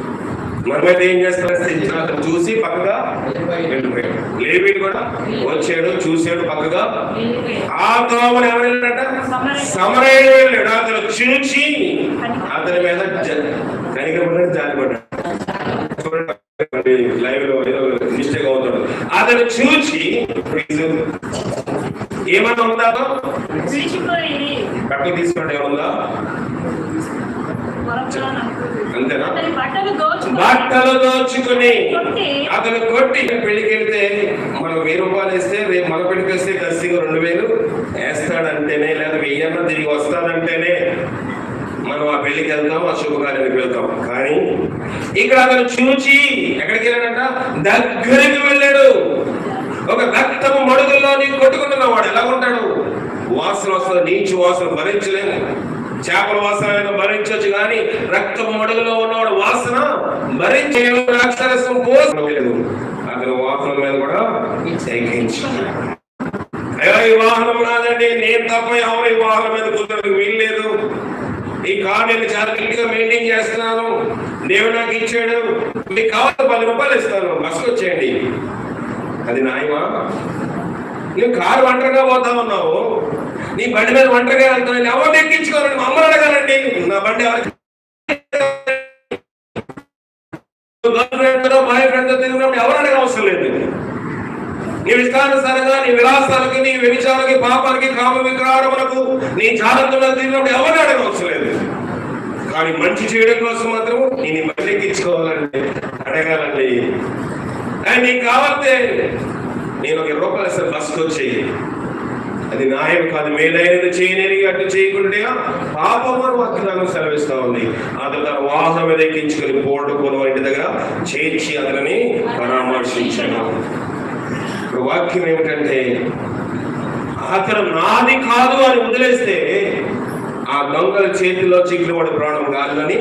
మనమైతే ఏం చేస్తాం, చూసి పక్కగా వెళ్ళిపోయాడు. లేవీడు కూడా వచ్చాడు, చూశాడు, పక్కగా. ఆ తోమని ఎవరైనా సమరయుడు వెళ్ళాడు. అతను చూచి అతని మీద కనికపడ్డాడు, జాలిపడ్డాడు. చూడండి లైవ్ లో ఏదో మిస్టేక్ అవుతాడు. అతను చూచి ఏమన్నా ఉందా, కట్టు తీసుకోండి, ఏముందా అంతేనా? బట్టలు దోచుకుని అతను కొట్టి. పెళ్లికి వెళ్తే మనం 1000 రూపాయలు వేస్తే రేపు మన పెళ్లికి వస్తే ఖచ్చితంగా 2000 వేస్తాడంటేనే, లేదా 1000 తిరిగి వస్తాడంటేనే మనం ఆ పెళ్లికి వెళ్తాం, ఆ శుభకార్యానికి వెళ్తాం. కానీ ఇక్కడ అతను చూచి ఎక్కడికి వెళ్ళాడంట, దగ్గరికి వెళ్ళాడు. ఒక రక్తము మడుగుల్లో నీకు కొట్టుకుంటున్న వాడు ఎలా ఉంటాడు? వాసన వస్తుంది, నీచు వాసన భరించలేము. చేపల వాసన భరించవచ్చు, కానీ రక్తం మడుగులో ఉన్నవాడు వాసన భరించలేము. ద్రాక్షారసం పోసలేదు, అతను వాహనం మీద కూడా ఎక్కించాడు. అయ్యో ఈ వాహనం నాదండి, నేను తప్ప ఎవరు ఈ వాహనం మీద కూర్చోడానికి వీల్లేదు. ఈ కార్ నేను చాలా నీట్గా మెయింటైన్ చేస్తున్నాను, దేవుడు నాకు ఇచ్చాడు, మీకు కావాలి 10 రూపాయలు ఇస్తాను, బస్సు వచ్చేయండి. అది న్యాయమా? నువ్వు కారు ఒంటరిగా పోతా ఉన్నావు, నీ బండి మీద ఒంటరిగా వెళ్తాను, ఎవరిని ఎక్కించుకోవాలండి? మా అమ్మని అడగాలండి, నా బండి ఎవరికి బాయ్ ఫ్రెండ్తో తిరిగినప్పుడు ఎవరు అడగ అవసరం లేదు. నీ ఇష్టానుసారంగా నీ విలాసాలకి, నీ వ్యభిచారాలకి, పాపానికి, కామ విగ్రహాలకు, నీ జాగ్రత్తలో తిరిగినప్పుడు ఎవరిని అడగ అవసరం లేదు. కానీ మంచి చేయడం కోసం మాత్రం నేను బండి ఎక్కించుకోవాలండి, అడగాలండి. కానీ నీకు కావాలంటే నేను 20 రూపాయలు ఇస్తాను, బస్సుకు వచ్చేయి. అది న్యాయం కాదు. మేలైనది చేయలేని అటు చేయకుండా పాపము వాక్యాలను సెలవిస్తా ఉంది. అతను తన వాహనం మీద ఎక్కించుకుని పోడుకోను ఇంటి దగ్గర చేర్చి అతనిని పరామర్శించాను. వాక్యం ఏమిటంటే, అతను నాది కాదు అని వదిలేస్తే ఆ దొంగల చేతిలో చిక్కులు వాడి ప్రాణం కాదని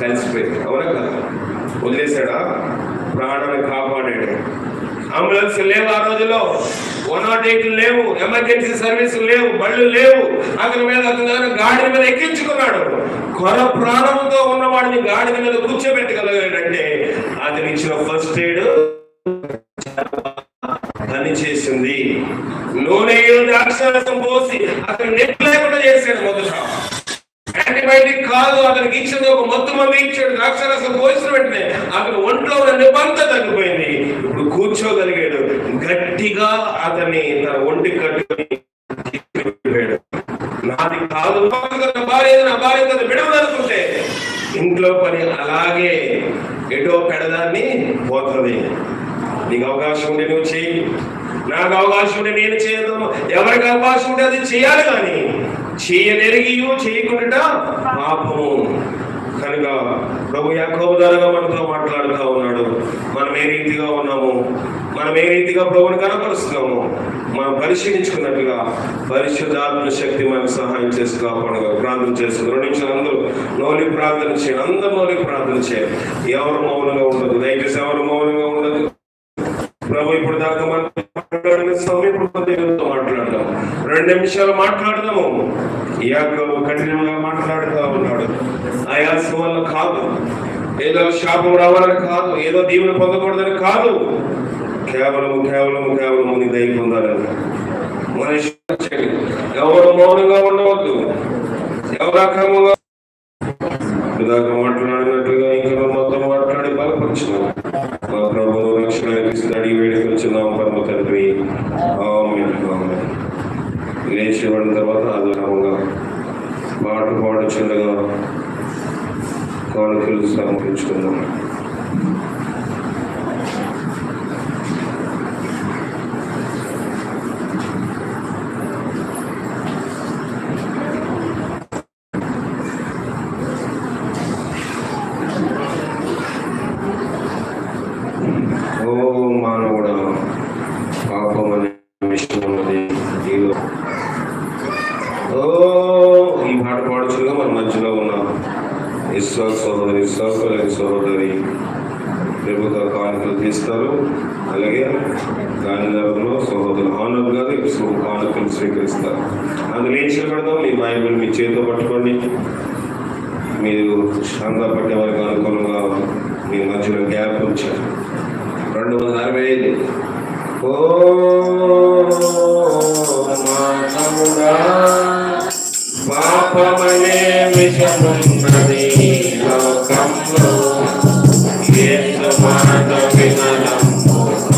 కలిసిపోయింది. అవునా కదా? వదిలేశాడా? ప్రాణాన్ని కాపాడాడు. అంబులెన్స్ లేవు ఆ రోజుల్లో, 108 లేవు, ఎమర్జెన్సీ సర్వీస్ లేవు, బళ్ళు లేవు. అతని మీద అతను గాడిద మీద ఎక్కించుకున్నాడు. కొర ప్రాణంతో ఉన్నవాడిని గాడిద మీద కూర్చోబెట్టగలిగాడంటే అతను ఇచ్చిన ఫస్ట్ ఎయిడ్ పని చేసింది. నూనె ద్రాక్షారసం పోసి అతను నెట్ లేకుండా చేశాడు. మొదట యాంటీబయాటిక్ కాదు, అతనికి ఇచ్చింది ఒక మత్తు మంది ఇచ్చాడు. ద్రాక్షారసం పోసిన వెంటనే అతను ఒంట్లో ఉన్న నిబంధన తగ్గిపోయింది. ఇప్పుడు కూర్చోగలిగాడు. గట్టిగా అతన్ని తన ఒంటి కట్టుకుని నాది కాదు, నా భార్య విడవదనుకుంటే ఇంట్లో పని అలాగే ఎటో పెడదాన్ని పోతుంది. నీకు అవకాశం ఉంటే నువ్వు చేయి, నాకు అవకాశం ఉంటే నేను చేయదు. ఎవరికి అవకాశం ఉంటే అది చేయాలి, కానీ చేయనెరిగి చేయకుండా పాపము. కనుక ప్రభు యాకోబు ద్వారా మనతో మాట్లాడుతూ ఉన్నాడు. మనం ఏ రీతిగా ఉన్నాము, మనం ఏ రీతిగా ప్రభువుని కనపరుస్తున్నాము, మనం పరిశీలించుకున్నట్టుగా పరిశుద్ధాత్మ శక్తి మనకు సహాయం చేసి కాపాడుగా. ప్రార్థన చేస్తుంది. 2 నిమిషాలు అందరూ నోలి ప్రార్థన చేయండి. అందరూ నోలి ప్రార్థన చేయండి. ఎవరు మౌనంగా ఉండదు, దయచేసి ఎవరు మౌనంగా ఉండదు. ప్రభు ఇప్పుడు దాకా మాట్లాడిన సమయంతో మాట్లాడదాం. 2 నిమిషాలు మాట్లాడదాము. యాకోబు కఠినంగా మాట్లాడుతూ ఉన్నాడు. ఆయాసం వల్ల కాదు, ఏదో శాపం రావాలని కాదు, ఏదో దీవెన పొందకూడదని కాదు, కేవలము నీ దయ పొందాలని. మనిషి ఎవరు మౌనంగా ఉండవద్దు, ఎవరు అక్రమంగా దాకా మాట్లాడినట్లుగా ఇంకా మొత్తం మాట్లాడి బలపరిచినాం. మా ప్రభువు రక్షణ అడిగి వేడికి వచ్చినాం పరమ తండ్రి. ఆమేన్. లేచి పడిన తర్వాత ఆధారంగా పాట పాడుచుండగా కానుకలు సమర్పించుకున్నాం. గారు, అలాగే గాంధీనగర్లో సహోదరు ఆనర్ గారు కానుకలు స్వీకరిస్తారు. అందులో ఏం చేయబడదాం? మీ బైబిల్ మీ చేతితో పట్టుకోండి. మీరు శాంతా పట్టే వారికి అనుకూలంగా మీ మధ్యలో గ్యాప్ ఉంచారు. 265. ఓ మానవుడా, పాపమనే విషమున్నది లోకంలో, యేసు మాట వినరము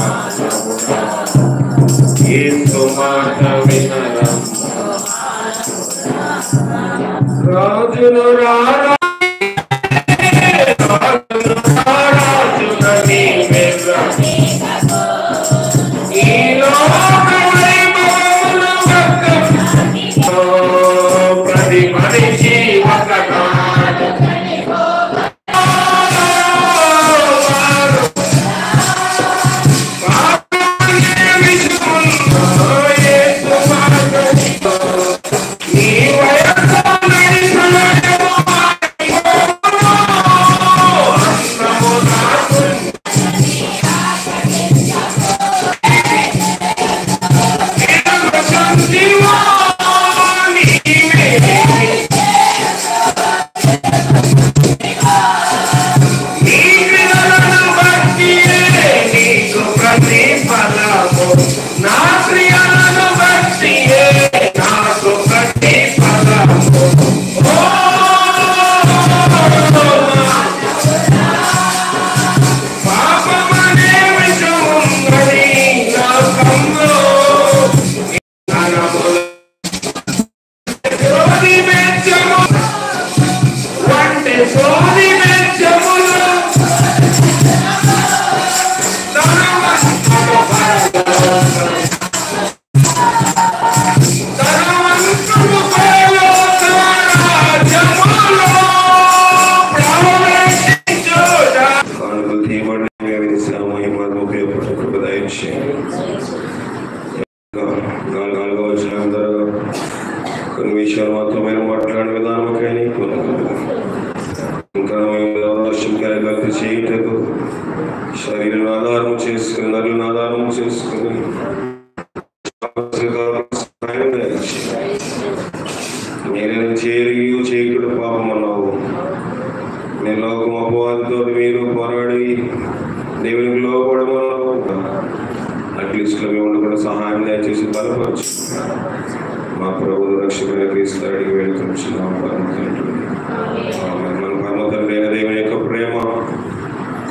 మానవుడా, యేసు మాట వినరము. రాజులు రాజున ప్రతి మనిషి ఒక కొన్ని విషయాలు మాత్రమే మాట్లాడే విధానం కానీ ఇంకా మేము చేయటకు శరీరం ఆధారం చేసుకుని నరులను ఆధారం చేసుకుని నేను చేయు చేయకుడు పాపం అన్నావు. నేను లోకం అపవాదితో మీరు పోరాడి దేవునికి లోపడమన్నావు. అట్లీస్ట్ లో మేము కూడా సహాయం దయచేసి బలపరచు. మా ప్రభువు రక్షకుడైన క్రీస్తు అడిగి వేడుకొంచున్నాం. మన పరమతండ్రి అయిన దేవుని యొక్క ప్రేమ,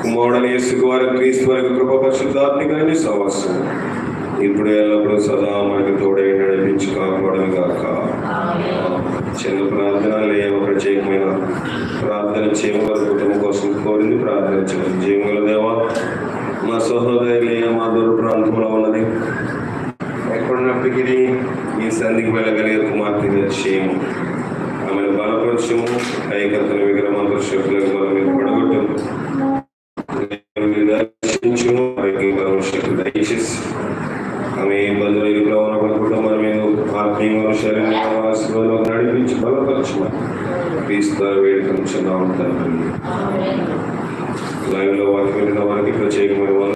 కుమారుడైన యేసు వారి క్రీస్తు వారి కృప, పరిశుద్ధాత్మిక సహవాసం ఇప్పుడు ఎల్లప్పుడూ సదా మనకు తోడై నడిపించి కాపాడను గాక. చిన్న ప్రార్థన లేవ ప్రత్యేకమైన ప్రార్థన చేయగల కుటుంబం కోసం కోరింది ప్రార్థించండి. జీవముల దేవ, మా సహోదరి మా దూర ప్రాంతంలో ఉన్నది ఎక్కడున్నప్పటికీ ఈ సంధికి వెళ్ళగలిగే కుమార్తెగా చేయము. ఆమెను బలపరచము. ఐకతను విగ్రహమంత్ర శక్తులకు మన మీద పడగొట్టము. దర్శించము. శక్తి దయచేసి ఆమె ఇబ్బందులు ఎదుర్కోవాలని అనుకుంటాం. మన మీద ఆత్మీయ శరీరంలో నడిపించి బలపరచము. క్రీస్తు వేడుకొంచున్నాం తండ్రి. లైవ్ లో వారికి ప్రత్యేకమైన